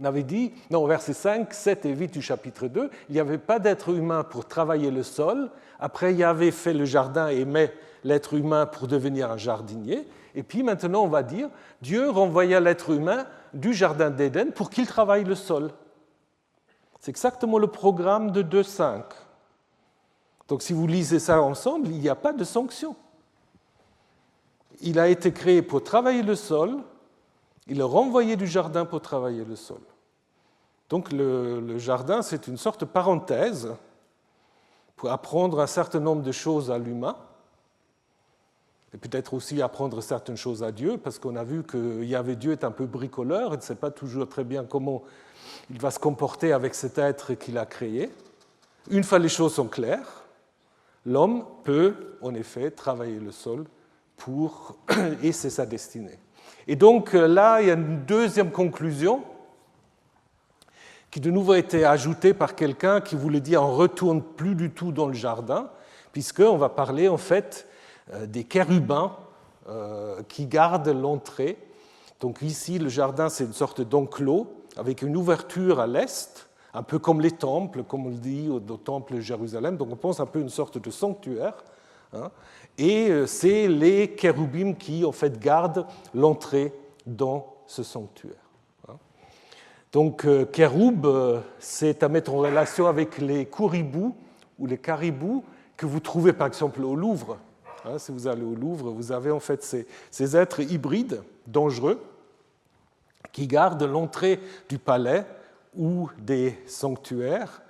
Speaker 1: on avait dit, non, versets 5, 7 et 8 du chapitre 2, il n'y avait pas d'être humain pour travailler le sol. Après, Yahvé fait le jardin et met l'être humain pour devenir un jardinier. Et puis maintenant, on va dire, Dieu renvoya l'être humain du jardin d'Éden pour qu'il travaille le sol. C'est exactement le programme de 2.5. Donc si vous lisez ça ensemble, il n'y a pas de sanction. Il a été créé pour travailler le sol, il est renvoyé du jardin pour travailler le sol. Donc le jardin, c'est une sorte de parenthèse pour apprendre un certain nombre de choses à l'humain, et peut-être aussi apprendre certaines choses à Dieu, parce qu'on a vu que Dieu est un peu bricoleur, il ne sait pas toujours très bien comment il va se comporter avec cet être qu'il a créé. Une fois les choses sont claires, l'homme peut en effet travailler le sol et c'est sa destinée. Et donc là, il y a une deuxième conclusion qui de nouveau a été ajoutée par quelqu'un qui voulait dire on ne retourne plus du tout dans le jardin, puisqu'on va parler en fait des chérubins qui gardent l'entrée. Donc ici, le jardin, c'est une sorte d'enclos avec une ouverture à l'est, un peu comme les temples, comme on le dit au temple de Jérusalem. Donc on pense un peu à une sorte de sanctuaire. Et c'est les chérubim qui, en fait, gardent l'entrée dans ce sanctuaire. Donc, kéroub, c'est à mettre en relation avec les kouribous ou les caribous que vous trouvez, par exemple, au Louvre. Si vous allez au Louvre, vous avez en fait ces êtres hybrides, dangereux, qui gardent l'entrée du palais ou des sanctuaires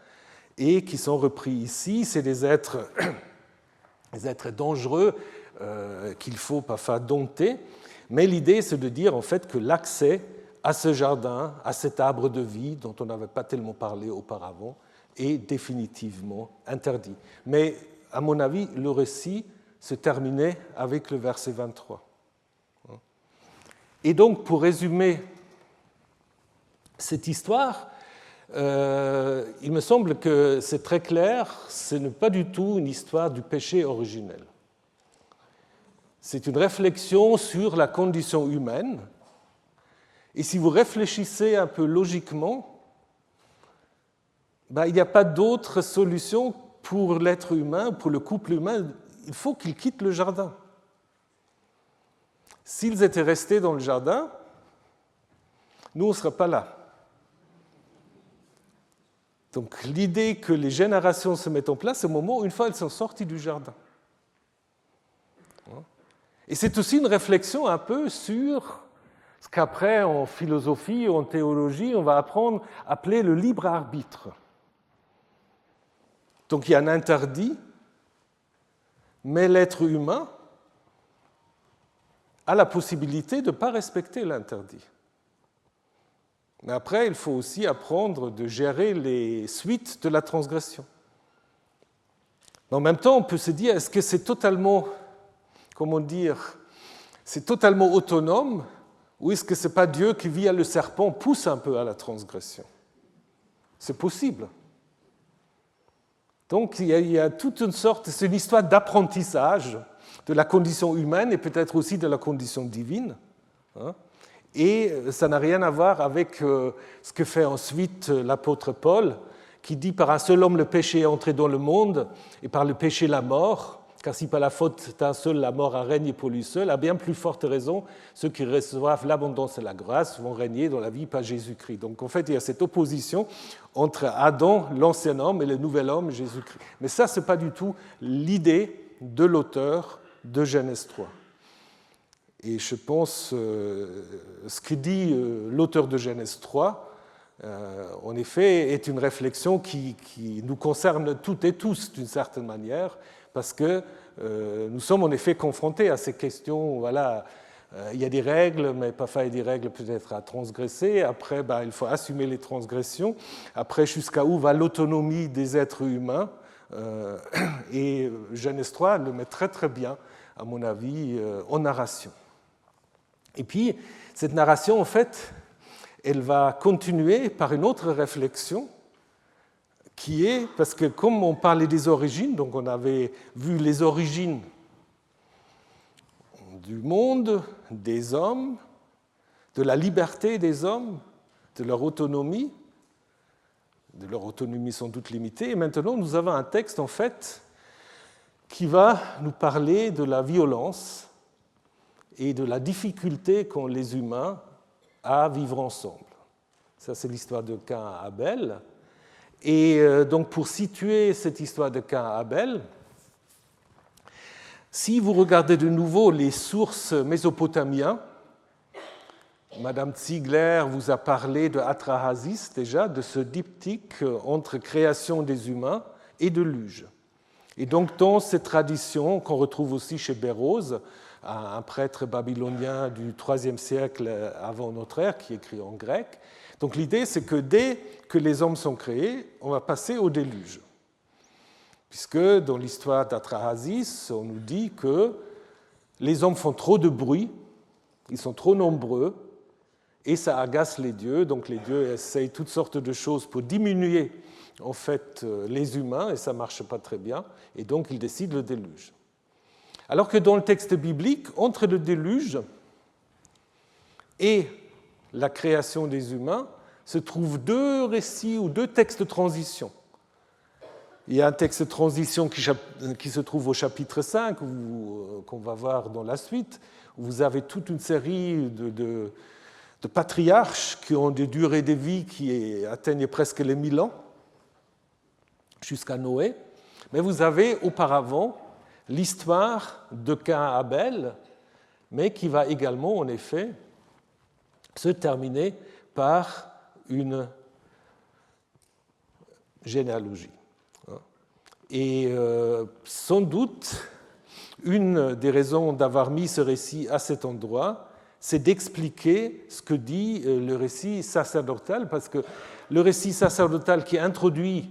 Speaker 1: et qui sont repris ici. C'est des êtres dangereux qu'il faut parfois dompter, mais l'idée c'est de dire en fait que l'accès à ce jardin, à cet arbre de vie dont on n'avait pas tellement parlé auparavant, est définitivement interdit. Mais à mon avis, le récit se terminait avec le verset 23. Et donc, pour résumer cette histoire, il me semble que c'est très clair, ce n'est pas du tout une histoire du péché originel. C'est une réflexion sur la condition humaine. Et si vous réfléchissez un peu logiquement, il n'y a pas d'autre solution pour l'être humain, pour le couple humain. Il faut qu'ils quittent le jardin. S'ils étaient restés dans le jardin, nous, on ne serait pas là. Donc l'idée que les générations se mettent en place, c'est au moment où, une fois elles sont sorties du jardin. Et c'est aussi une réflexion un peu sur ce qu'après, en philosophie, en théologie, on va appeler le libre arbitre. Donc il y a un interdit, mais l'être humain a la possibilité de ne pas respecter l'interdit. Mais après, il faut aussi apprendre de gérer les suites de la transgression. Mais en même temps, on peut se dire, est-ce que c'est totalement, comment dire, c'est totalement autonome, ou est-ce que ce n'est pas Dieu qui, via le serpent, pousse un peu à la transgression? C'est possible. Donc il y a toute une sorte, c'est une histoire d'apprentissage de la condition humaine et peut-être aussi de la condition divine. Et ça n'a rien à voir avec ce que fait ensuite l'apôtre Paul, qui dit « Par un seul homme le péché est entré dans le monde, et par le péché la mort, car si par la faute d'un seul la mort a régné pour lui seul, à bien plus forte raison, ceux qui reçoivent l'abondance de la grâce vont régner dans la vie par Jésus-Christ. » Donc en fait, il y a cette opposition entre Adam, l'ancien homme, et le nouvel homme, Jésus-Christ. Mais ça, ce n'est pas du tout l'idée de l'auteur de Genèse 3. Et je pense ce que dit l'auteur de Genèse 3, en effet, est une réflexion qui nous concerne toutes et tous d'une certaine manière, parce que nous sommes en effet confrontés à ces questions. Voilà, il y a des règles, mais parfois il y a des règles peut-être à transgresser. Après, il faut assumer les transgressions. Après, jusqu'à où va l'autonomie des êtres humains? Et Genèse 3 le met très très bien, à mon avis, en narration. Et puis, cette narration, en fait, elle va continuer par une autre réflexion qui est, parce que comme on parlait des origines, donc on avait vu les origines du monde, des hommes, de la liberté des hommes, de leur autonomie sans doute limitée, et maintenant nous avons un texte, en fait, qui va nous parler de la violence et de la difficulté qu'ont les humains à vivre ensemble. Ça, c'est l'histoire de Caïn et Abel. Et donc, pour situer cette histoire de Caïn et Abel, si vous regardez de nouveau les sources mésopotamiennes, Madame Ziegler vous a parlé de Atrahasis déjà, de ce diptyque entre création des humains et de Luge. Et donc, dans cette tradition qu'on retrouve aussi chez Bérose, un prêtre babylonien du IIIe siècle avant notre ère, qui écrit en grec. Donc l'idée, c'est que dès que les hommes sont créés, on va passer au déluge. Puisque dans l'histoire d'Atrahasis, on nous dit que les hommes font trop de bruit, ils sont trop nombreux, et ça agace les dieux. Donc les dieux essayent toutes sortes de choses pour diminuer en fait les humains, et ça ne marche pas très bien, et donc ils décident le déluge. Alors que dans le texte biblique, entre le déluge et la création des humains, se trouvent deux récits ou deux textes de transition. Il y a un texte de transition qui se trouve au chapitre 5, qu'on va voir dans la suite, où vous avez toute une série de patriarches qui ont des durées de vie qui atteignent presque les 1000 ans, jusqu'à Noé. Mais vous avez auparavant l'histoire de Caïn et Abel, mais qui va également, en effet, se terminer par une généalogie. Et sans doute, une des raisons d'avoir mis ce récit à cet endroit, c'est d'expliquer ce que dit le récit sacerdotal, parce que le récit sacerdotal qui introduit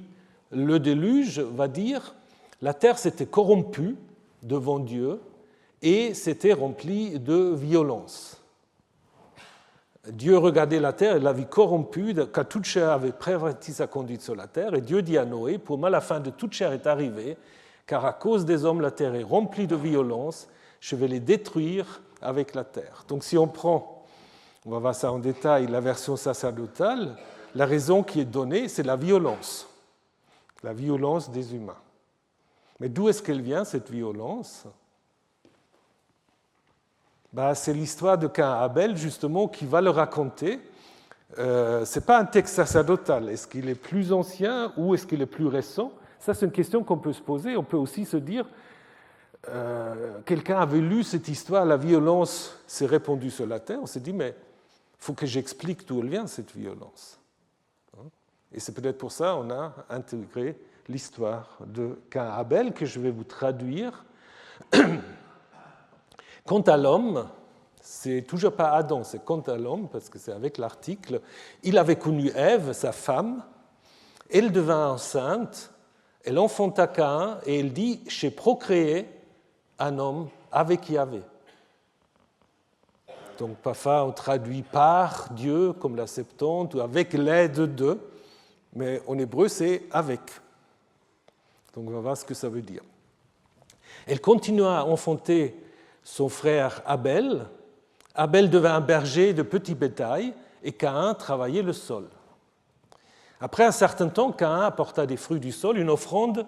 Speaker 1: le déluge va dire la terre s'était corrompue devant Dieu et s'était remplie de violence. Dieu regardait la terre et la vit corrompue, car toute chair avait perverti sa conduite sur la terre. Et Dieu dit à Noé, pour moi la fin de toute chair est arrivée, car à cause des hommes la terre est remplie de violence, je vais les détruire avec la terre. Donc si on prend, on va voir ça en détail, la version sacerdotale, la raison qui est donnée, c'est la violence des humains. Mais d'où est-ce qu'elle vient, cette violence ? C'est l'histoire de Caïn et Abel, justement, qui va le raconter. Ce n'est pas un texte sacerdotal. Est-ce qu'il est plus ancien ou est-ce qu'il est plus récent? Ça, c'est une question qu'on peut se poser. On peut aussi se dire, quelqu'un avait lu cette histoire, la violence s'est répandue sur la terre. On s'est dit, mais il faut que j'explique d'où elle vient, cette violence. Et c'est peut-être pour ça qu'on a intégré l'histoire de Caïn et Abel, que je vais vous traduire. Quant à l'homme, c'est toujours pas Adam, c'est quant à l'homme, parce que c'est avec l'article. Il avait connu Ève, sa femme, elle devint enceinte, elle enfanta Caïn, et elle dit, j'ai procréé un homme avec Yahvé. Donc parfois on traduit par Dieu, comme la Septante, ou avec l'aide de, mais en hébreu c'est avec. Donc on va voir ce que ça veut dire. Elle continua à enfanter son frère Abel. Abel devint un berger de petit bétail et Caïn travaillait le sol. Après un certain temps, Caïn apporta des fruits du sol, une offrande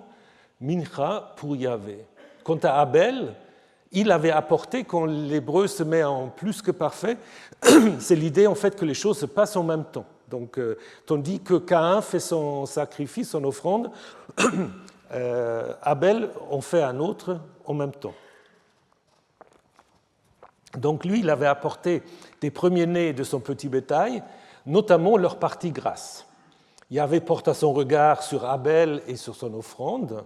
Speaker 1: mincha pour Yahvé. Quant à Abel, il avait apporté, quand l'hébreu se met en plus que parfait, c'est l'idée en fait que les choses se passent en même temps. Donc, tandis que Caïn fait son sacrifice, son offrande, Abel en fait un autre en même temps. Donc lui, il avait apporté des premiers-nés de son petit bétail, notamment leur partie grasse. Yahvé porta son regard sur Abel et sur son offrande,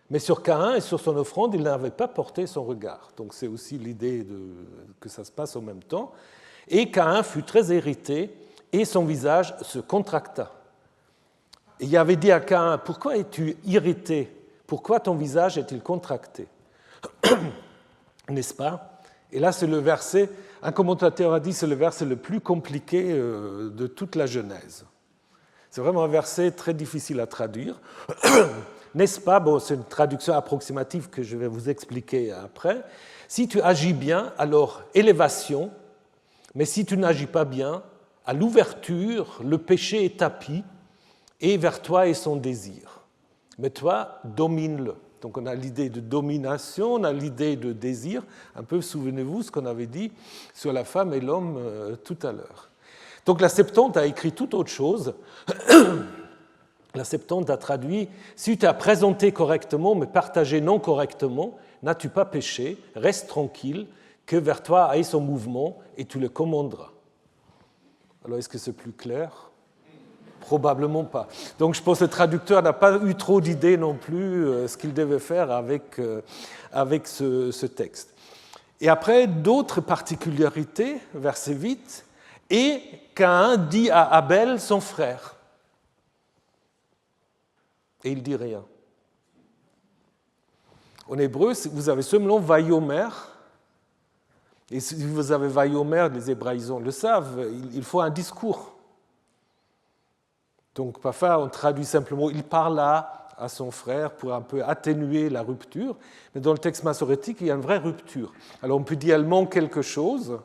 Speaker 1: mais sur Caïn et sur son offrande, il n'avait pas porté son regard. Donc c'est aussi l'idée que ça se passe en même temps. Et Caïn fut très irrité et son visage se contracta. Et Yahvé dit à Caïn, « Pourquoi es-tu irrité? Pourquoi ton visage est-il contracté ?» N'est-ce pas? Et là, c'est le verset, un commentateur a dit, c'est le verset le plus compliqué de toute la Genèse. C'est vraiment un verset très difficile à traduire. N'est-ce pas? Bon, c'est une traduction approximative que je vais vous expliquer après. Si tu agis bien, alors élévation, mais si tu n'agis pas bien, à l'ouverture, le péché est tapi, et vers toi est son désir. Mais toi, domine-le. Donc on a l'idée de domination, on a l'idée de désir. Un peu, souvenez-vous ce qu'on avait dit sur la femme et l'homme tout à l'heure. Donc la Septante a écrit tout autre chose. La Septante a traduit « Si tu as présenté correctement, mais partagé non correctement, n'as-tu pas péché? Reste tranquille, que vers toi aille son mouvement, et tu le commanderas. » Alors est-ce que c'est plus clair ? Probablement pas. Donc je pense que le traducteur n'a pas eu trop d'idées non plus ce qu'il devait faire avec ce texte. Et après, d'autres particularités, verset 8, « Et Caïn dit à Abel, son frère. » Et il dit rien. En hébreu, vous avez seulement Vayomer. Et si vous avez Vayomer, les Hébraïsants le savent, il faut un discours. Donc parfois on traduit simplement « il parla à son frère » pour un peu atténuer la rupture, mais dans le texte massorétique, il y a une vraie rupture. Alors on peut dire « elle manque quelque chose »,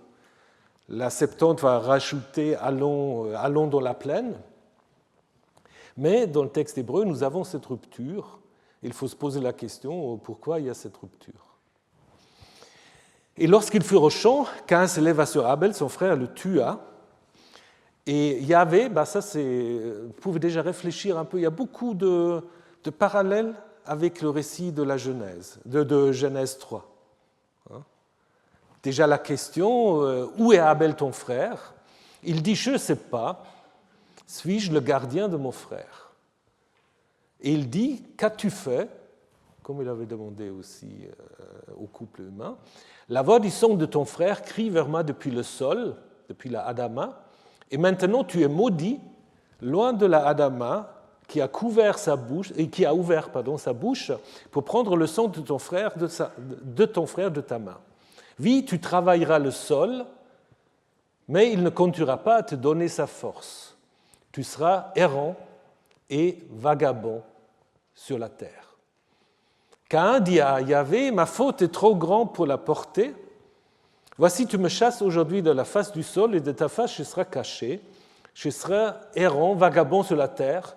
Speaker 1: la Septante va rajouter « allons dans la plaine », mais dans le texte hébreu, nous avons cette rupture. Il faut se poser la question pourquoi il y a cette rupture. Et lorsqu'ils furent au champ, Caïn se leva sur Abel, son frère le tua. Et Yahvé, ça vous pouvez déjà réfléchir un peu, il y a beaucoup de parallèles avec le récit de la Genèse, de Genèse 3. Déjà la question, où est Abel ton frère? Il dit, je ne sais pas, suis-je le gardien de mon frère? Et il dit, qu'as-tu fait? Comme il avait demandé aussi au couple humain, la voix du son de ton frère crie vers moi depuis le sol, depuis la Adama, et maintenant tu es maudit, loin de la Adama, qui a ouvert sa bouche pour prendre le sang de ton frère de ta main. Oui, tu travailleras le sol, mais il ne continuera pas à te donner sa force. Tu seras errant et vagabond sur la terre. Caïn dit à Yahvé, ma faute est trop grande pour la porter. Voici, tu me chasses aujourd'hui de la face du sol et de ta face je serai caché. Je serai errant, vagabond sur la terre,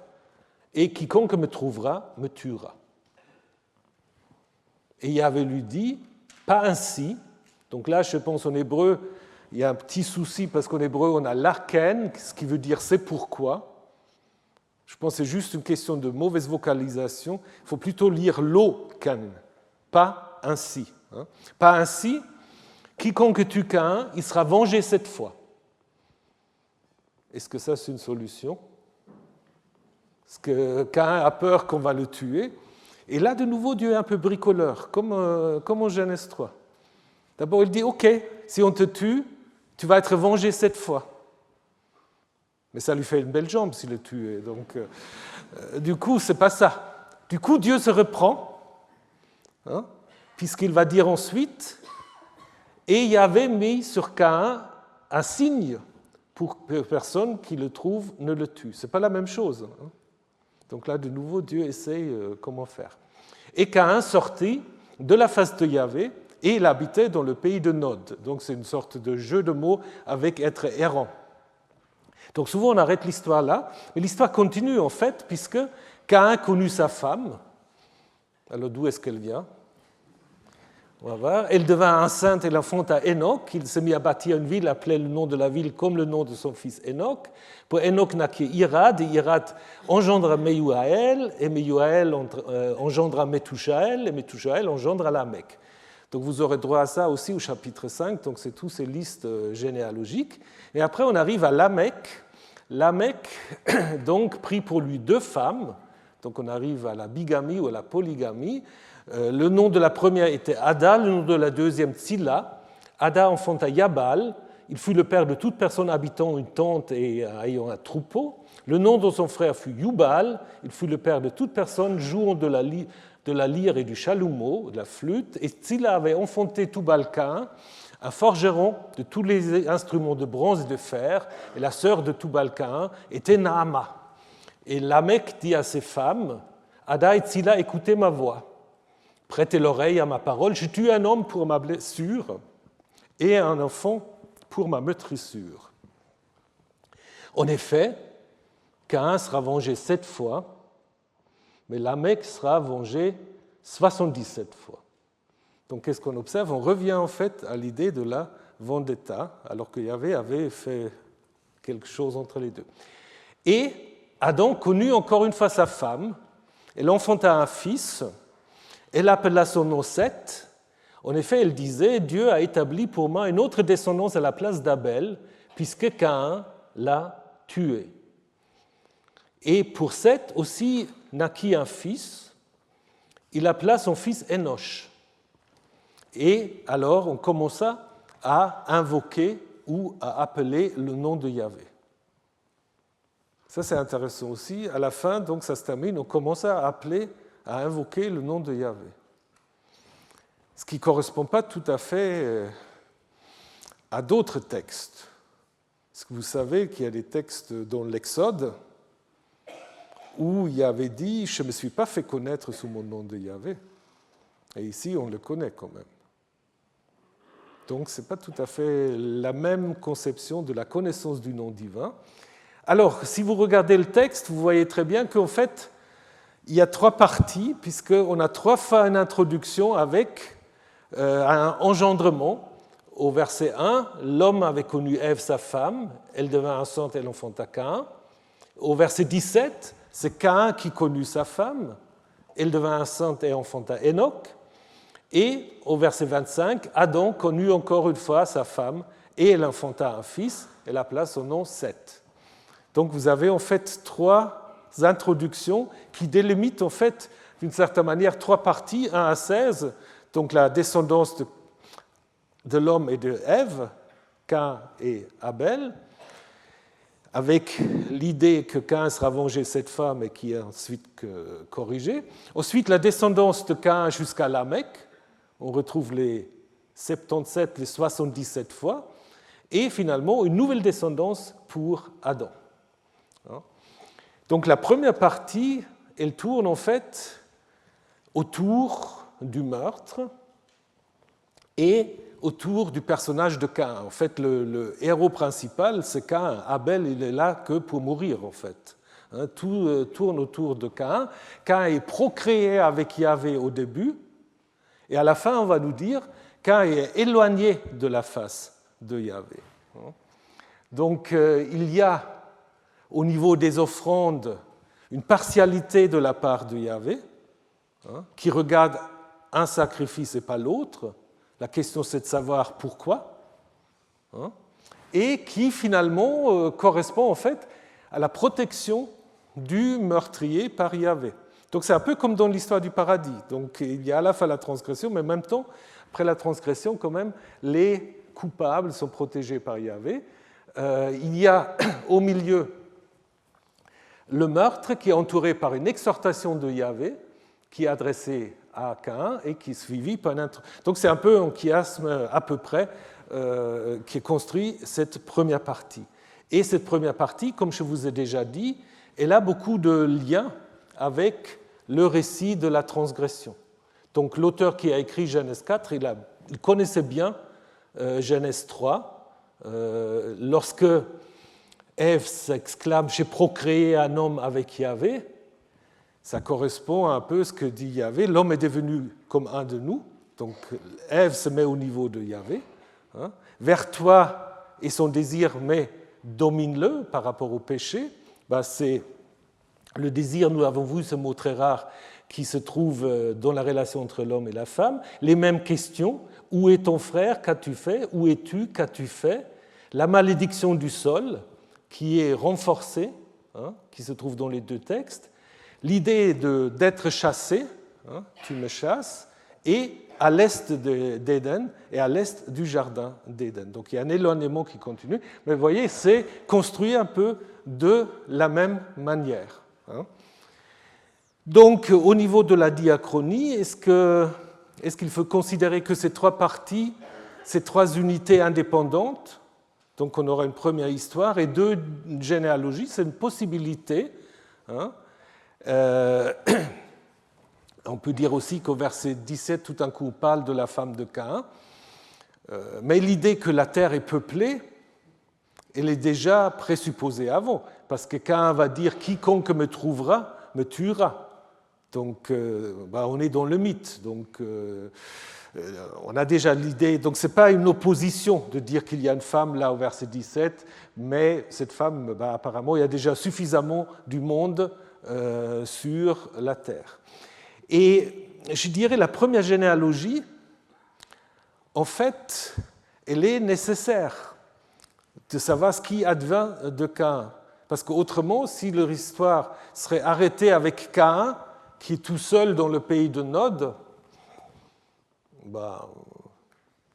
Speaker 1: et quiconque me trouvera me tuera. Et Yahvé lui dit, pas ainsi. Donc là, je pense en hébreu, il y a un petit souci parce qu'en hébreu, on a l'arken, ce qui veut dire c'est pourquoi. Je pense que c'est juste une question de mauvaise vocalisation. Il faut plutôt lire lo-ken, pas ainsi. Pas ainsi, quiconque tue Caïn, il sera vengé cette fois. Est-ce que ça, c'est une solution? Parce que Caïn a peur qu'on va le tuer. Et là, de nouveau, Dieu est un peu bricoleur, comme en Genèse 3. D'abord, il dit, OK, si on te tue, tu vas être vengé cette fois. Mais ça lui fait une belle jambe s'il est tué. Donc, du coup, ce n'est pas ça. Du coup, Dieu se reprend, puisqu'il va dire ensuite, et Yahvé mit sur Caïn un signe pour que personne qui le trouve ne le tue. Ce n'est pas la même chose. Donc là, de nouveau, Dieu essaye comment faire. Et Caïn sortit de la face de Yahvé, et il habitait dans le pays de Nod. Donc c'est une sorte de jeu de mots avec être errant. Donc souvent on arrête l'histoire là, mais l'histoire continue en fait, puisque Caïn connut sa femme. Alors d'où est-ce qu'elle vient? On va voir. Elle devint enceinte et enfanta Enoch. Il se mit à bâtir une ville, appelait le nom de la ville comme le nom de son fils Enoch. Pour Enoch naquit Irad, et Irad engendra Meyuaël, et Meyuaël engendra Methushaël, et Methushaël engendra Lamech. Donc vous aurez droit à ça aussi au chapitre 5, donc c'est toutes ces listes généalogiques. Et après on arrive à Lamech. Lamech donc prit pour lui 2 femmes, donc on arrive à la bigamie ou à la polygamie. Le nom de la première était Ada, le nom de la deuxième Tsilla. Ada enfanta Yabal, il fut le père de toute personne habitant une tente et ayant un troupeau. Le nom de son frère fut Yubal, il fut le père de toute personne jouant de la lyre et du chalumeau, de la flûte, et Tsilla avait enfanté Tubal-Caïn, un forgeron de tous les instruments de bronze et de fer, et la sœur de Tubal-Caïn était Naama. Et Lamech dit à ses femmes, Ada et Tsilla, écoutez ma voix, prêtez l'oreille à ma parole, je tue un homme pour ma blessure et un enfant pour ma meurtrissure. En effet, Caïn sera vengé 7 fois, mais Lamech sera vengé 77 fois. Donc qu'est-ce qu'on observe? On revient en fait à l'idée de la vendetta, alors que Yahvé avait fait quelque chose entre les deux. Et Adam connut encore une fois sa femme, elle enfanta un fils, elle appela son nom Seth. En effet, elle disait, Dieu a établi pour moi une autre descendance à la place d'Abel, puisque Caïn l'a tué. Et pour Seth aussi naquit un fils, il appela son fils Enoch. Et alors on commença à invoquer ou à appeler le nom de Yahvé. Ça c'est intéressant aussi. À la fin, donc ça se termine, on commence à appeler, à invoquer le nom de Yahvé. Ce qui ne correspond pas tout à fait à d'autres textes. Parce que vous savez qu'il y a des textes dans l'Exode où Yahvé dit « Je ne me suis pas fait connaître sous mon nom de Yahvé ». Et ici, on le connaît quand même. Donc, ce n'est pas tout à fait la même conception de la connaissance du nom divin. Alors, si vous regardez le texte, vous voyez très bien qu'en fait, il y a 3 parties, puisqu'on a 3 fois une introduction avec un engendrement. Au verset 1, l'homme avait connu Ève, sa femme, elle devint enceinte, elle enfanta Caïn. Au verset 17, c'est Caïn qui connut sa femme, elle devint enceinte et enfanta Enoch. Et au verset 25, Adam connut encore une fois sa femme et elle enfanta un fils, elle appela son nom Seth. Donc vous avez en fait 3 introductions qui délimitent en fait d'une certaine manière 3 parties, 1 à 16, donc la descendance de l'homme et de Ève, Caïn et Abel, avec l'idée que Caïn sera vengé cette femme et qui est ensuite corrigée. Ensuite, la descendance de Caïn jusqu'à Lamech, on retrouve les 77, les 77 fois, et finalement une nouvelle descendance pour Adam. Donc la première partie, elle tourne en fait autour du meurtre et autour du personnage de Caïn. En fait, le héros principal, c'est Caïn. Abel, il est là que pour mourir, en fait. Tout tourne autour de Caïn. Caïn est procréé avec Yahvé au début, et à la fin, on va nous dire Caïn est éloigné de la face de Yahvé. Donc il y a au niveau des offrandes une partialité de la part de Yahvé, qui regarde un sacrifice et pas l'autre. La question c'est de savoir pourquoi, et qui finalement correspond en fait à la protection du meurtrier par Yahvé. Donc c'est un peu comme dans l'histoire du paradis. Donc il y a à la fois la transgression, mais en même temps, après la transgression, quand même, les coupables sont protégés par Yahvé. Il y a au milieu le meurtre qui est entouré par une exhortation de Yahvé qui est adressée à Caïn et qui est suivie par un... Donc c'est un peu un chiasme à peu près qui est construit cette première partie. Et cette première partie, comme je vous ai déjà dit, elle a beaucoup de liens avec le récit de la transgression. Donc l'auteur qui a écrit Genèse 4, il connaissait bien Genèse 3. Lorsque Ève s'exclame « J'ai procréé un homme avec Yahvé », ça correspond un peu à ce que dit Yahvé. L'homme est devenu comme un de nous. Donc Ève se met au niveau de Yahvé. Vers toi et son désir, mais domine-le par rapport au péché. C'est le désir, nous avons vu ce mot très rare qui se trouve dans la relation entre l'homme et la femme. Les mêmes questions. Où est ton frère? Qu'as-tu fait? Où es-tu? Qu'as-tu fait? La malédiction du sol, qui est renforcée, qui se trouve dans les deux textes. L'idée d'être chassé, tu me chasses, et à l'est d'Éden et à l'est du jardin d'Éden. Donc il y a un éloignement qui continue, mais vous voyez, c'est construit un peu de la même manière. Donc au niveau de la diachronie, est-ce qu'il faut considérer que ces trois parties, ces trois unités indépendantes, donc on aura une première histoire et deux généalogies, c'est une possibilité. On peut dire aussi qu'au verset 17, tout d'un coup, on parle de la femme de Caïn. Mais l'idée que la terre est peuplée, elle est déjà présupposée avant, parce que Caïn va dire « quiconque me trouvera, me tuera ». Donc, on est dans le mythe. Donc, on a déjà l'idée. Donc, ce n'est pas une opposition de dire qu'il y a une femme là au verset 17, mais cette femme, apparemment, il y a déjà suffisamment du monde sur la terre. Et je dirais la première généalogie, en fait, elle est nécessaire de savoir ce qui advint de Caïn. Parce qu'autrement, si leur histoire serait arrêtée avec Caïn, qui est tout seul dans le pays de Nod,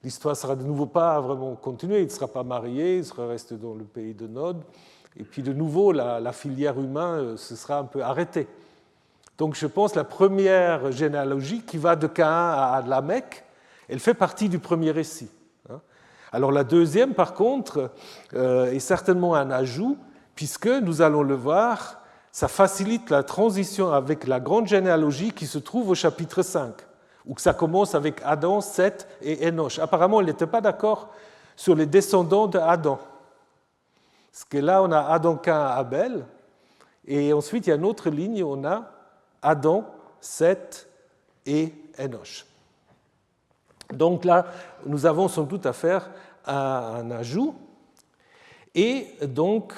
Speaker 1: l'histoire ne sera de nouveau pas vraiment continuée. Il ne sera pas marié, il sera resté dans le pays de Nod. Et puis de nouveau, la filière humaine se sera un peu arrêtée. Donc je pense que la première généalogie qui va de Caïn à Lamech, elle fait partie du premier récit. Alors la deuxième, par contre, est certainement un ajout, puisque nous allons le voir, ça facilite la transition avec la grande généalogie qui se trouve au chapitre 5, où ça commence avec Adam, Seth et Enoch. Apparemment, elle n'était pas d'accord sur les descendants d'Adam. Parce que là, on a Adam, Caïn, Abel, et ensuite, il y a une autre ligne, on a Adam, Seth et Enoch. Donc là, nous avons sans doute affaire à un ajout. Et donc,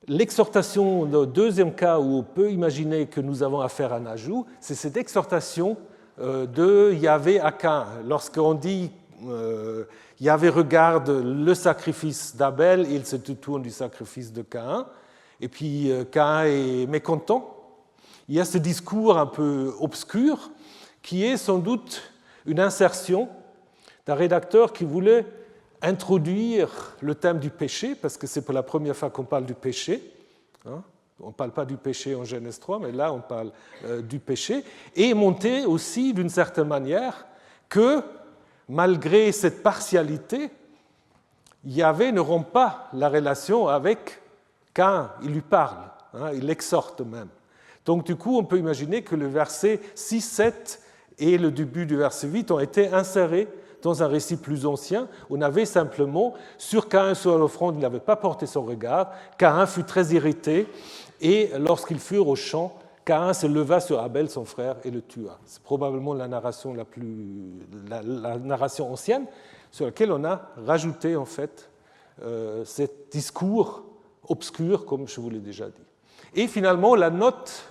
Speaker 1: l'exhortation, le deuxième cas où on peut imaginer que nous avons affaire à un ajout, c'est cette exhortation de Yahvé à Caïn. Lorsqu'on dit Yahvé regarde le sacrifice d'Abel, il se détourne du sacrifice de Caïn, et puis Caïn est mécontent. Il y a ce discours un peu obscur qui est sans doute une insertion d'un rédacteur qui voulait introduire le thème du péché, parce que c'est pour la première fois qu'on parle du péché. On ne parle pas du péché en Genèse 3, mais là on parle du péché, et montrer aussi d'une certaine manière que malgré cette partialité, Yahvé ne rompt pas la relation avec Caïn, il lui parle, il l'exhorte même. Donc du coup, on peut imaginer que le verset 6, 7 et le début du verset 8 ont été insérés dans un récit plus ancien. On avait simplement, sur Caïn, sur l'offrande, il n'avait pas porté son regard. Caïn fut très irrité, et lorsqu'ils furent au champ, Caïn se leva sur Abel, son frère, et le tua. C'est probablement la narration la narration ancienne. sur laquelle on a rajouté en fait ce discours obscur, comme je vous l'ai déjà dit. Et finalement, la note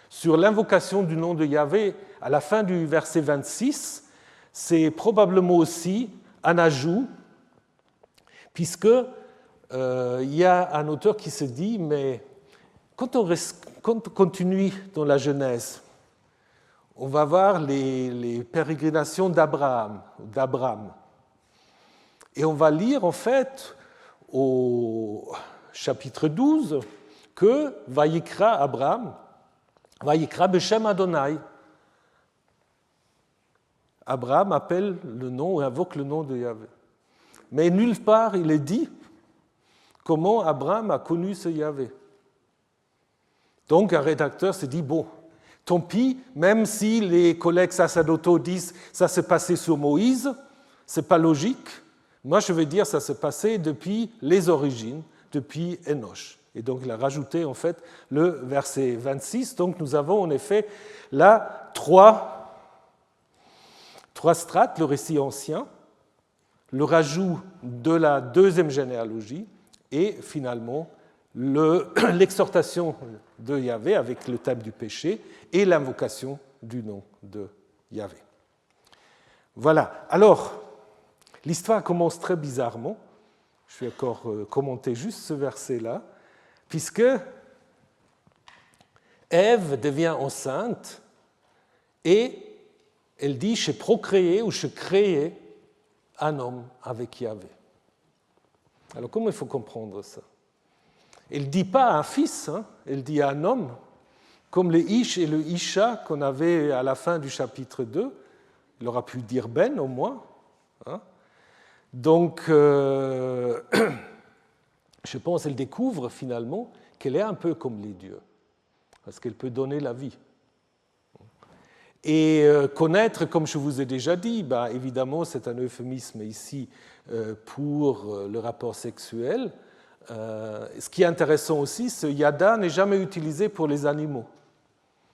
Speaker 1: sur l'invocation du nom de Yahvé à la fin du verset 26, c'est probablement aussi un ajout, puisque il y a un auteur qui se dit, mais quand on continue dans la Genèse, on va voir les pérégrinations d'Abraham. Et on va lire en fait au chapitre 12 que Vayikra Abraham, Vayikra Beshem Adonai. Abraham appelle le nom et invoque le nom de Yahvé. Mais nulle part il est dit comment Abraham a connu ce Yahvé. Donc un rédacteur se dit, bon, tant pis, même si les collègues sacerdotaux disent ça s'est passé sur Moïse, ce n'est pas logique. Moi, je vais dire ça s'est passé depuis les origines, depuis Enoch. Et donc, il a rajouté en fait le verset 26. Donc, nous avons en effet là trois strates, le récit ancien, le rajout de la deuxième généalogie et finalement l'exhortation de Yahvé avec le thème du péché et l'invocation du nom de Yahvé. Voilà. Alors, l'histoire commence très bizarrement. Je vais encore commenter juste ce verset-là, puisque Ève devient enceinte et elle dit « j'ai procréé ou j'ai créé un homme avec Yahvé ». Alors, comment il faut comprendre ça? Elle ne dit pas un fils, elle dit un homme, comme le Ish et le Isha qu'on avait à la fin du chapitre 2. Il aura pu dire Ben au moins. Donc, je pense qu'elle découvre finalement qu'elle est un peu comme les dieux, parce qu'elle peut donner la vie. Et connaître, comme je vous ai déjà dit, évidemment, c'est un euphémisme ici pour le rapport sexuel. Ce qui est intéressant aussi, ce yada n'est jamais utilisé pour les animaux.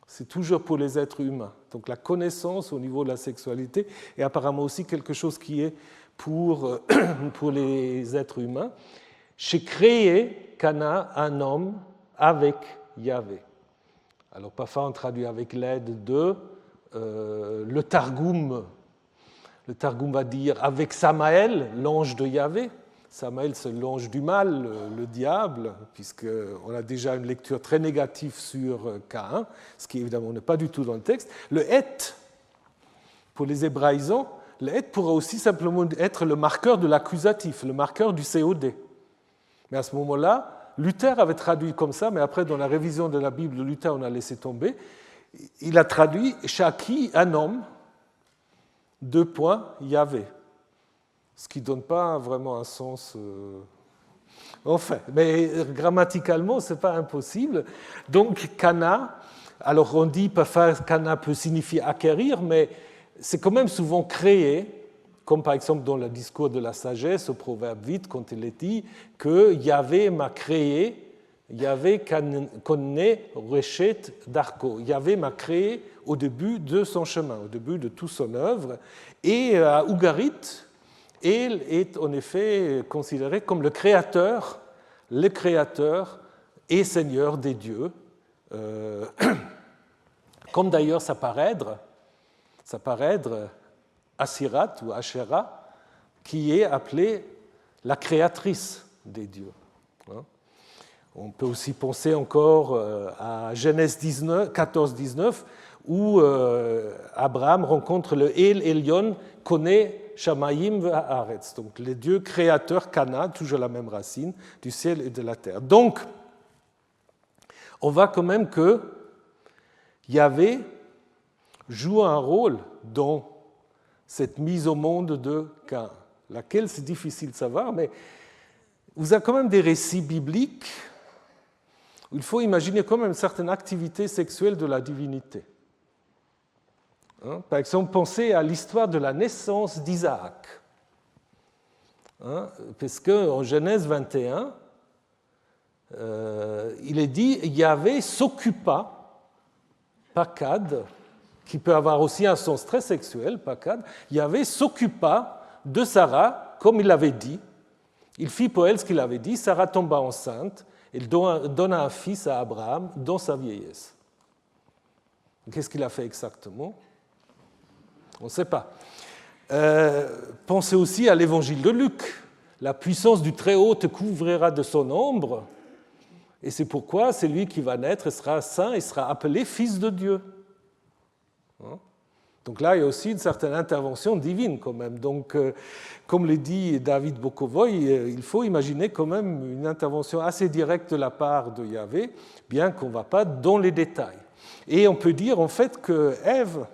Speaker 1: C'est toujours pour les êtres humains. Donc la connaissance au niveau de la sexualité est apparemment aussi quelque chose qui est pour les êtres humains. J'ai créé Cana, un homme, avec Yahvé. Alors parfois on traduit avec l'aide de le Targum. Le Targum va dire avec Samaël, l'ange de Yahvé. Samaël, c'est l'ange du mal, le diable, puisqu'on a déjà une lecture très négative sur Caïn, ce qui évidemment n'est pas du tout dans le texte. Le het, pour les hébraïsants, le het pourrait aussi simplement être le marqueur de l'accusatif, le marqueur du COD. Mais à ce moment-là, Luther avait traduit comme ça, mais après, dans la révision de la Bible de Luther, on a laissé tomber. Il a traduit « Shaki, un homme, : Yahvé ». Ce qui ne donne pas vraiment un sens. Enfin, mais grammaticalement, ce n'est pas impossible. Donc, Cana, alors on dit parfois Cana peut signifier acquérir, mais c'est quand même souvent créé, comme par exemple dans le discours de la sagesse, au proverbe 8, quand il est dit que Yahvé m'a créé, Yahvé connaît Reshet Darko. Yahvé m'a créé au début de son chemin, au début de toute son œuvre. Et à Ougarit, il est en effet considéré comme le créateur et seigneur des dieux, comme d'ailleurs sa parèdre Asirat ou Asherah, qui est appelée la créatrice des dieux. On peut aussi penser encore à Genèse 14-19, où Abraham rencontre le El Elyon, connaît Shamayim v'Haaretz, donc les dieux créateurs Cana, toujours la même racine, du ciel et de la terre. Donc, on voit quand même que Yahvé joue un rôle dans cette mise au monde de Caïn, laquelle c'est difficile de savoir, mais vous avez quand même des récits bibliques où il faut imaginer quand même une certaine activité sexuelle de la divinité. Par exemple, pensez à l'histoire de la naissance d'Isaac. Parce qu'en Genèse 21, il est dit Yahvé s'occupa, pakad, qui peut avoir aussi un sens très sexuel, pakad, Yahvé s'occupa de Sarah, comme il l'avait dit. Il fit pour elle ce qu'il avait dit. Sarah tomba enceinte. Il donna un fils à Abraham dans sa vieillesse. Qu'est-ce qu'il a fait exactement? On ne sait pas. Pensez aussi à l'évangile de Luc. La puissance du Très-Haut te couvrira de son ombre, et c'est pourquoi c'est lui qui va naître et sera saint et sera appelé Fils de Dieu. Donc là, il y a aussi une certaine intervention divine quand même. Donc, comme le dit David Bokovoy, il faut imaginer quand même une intervention assez directe de la part de Yahvé, bien qu'on ne va pas dans les détails. Et on peut dire en fait que Ève,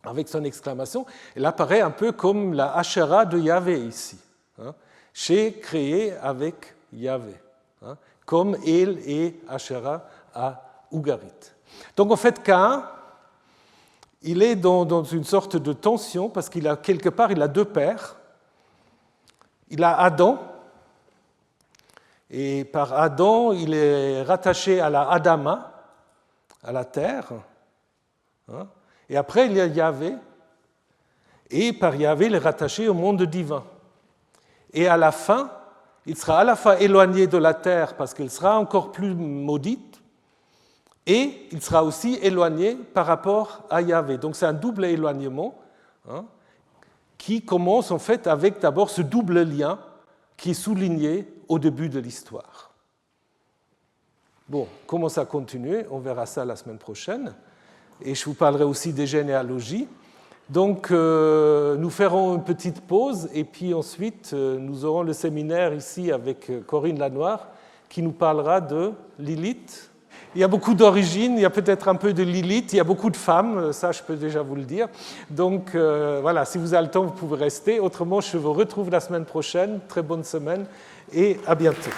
Speaker 1: avec son exclamation, elle apparaît un peu comme la Asherah de Yahvé ici. Chez créé avec Yahvé, comme El et Asherah à Ougarit. Donc en fait, Caïn, il est dans une sorte de tension parce qu'il a quelque part il a deux pères. Il a Adam, et par Adam, il est rattaché à la Adama, à la terre. Et après, il y a Yahvé, et par Yahvé, il est rattaché au monde divin. Et à la fin, il sera à la fois éloigné de la terre parce qu'il sera encore plus maudite, et il sera aussi éloigné par rapport à Yahvé. Donc c'est un double éloignement qui commence en fait avec d'abord ce double lien qui est souligné au début de l'histoire. Bon, comment ça continue? On verra ça la semaine prochaine. Et je vous parlerai aussi des généalogies. Donc, nous ferons une petite pause et puis ensuite, nous aurons le séminaire ici avec Corinne Lanoir qui nous parlera de Lilith. Il y a beaucoup d'origines, il y a peut-être un peu de Lilith, il y a beaucoup de femmes, ça je peux déjà vous le dire. Donc, voilà, si vous avez le temps, vous pouvez rester. Autrement, je vous retrouve la semaine prochaine. Très bonne semaine et à bientôt.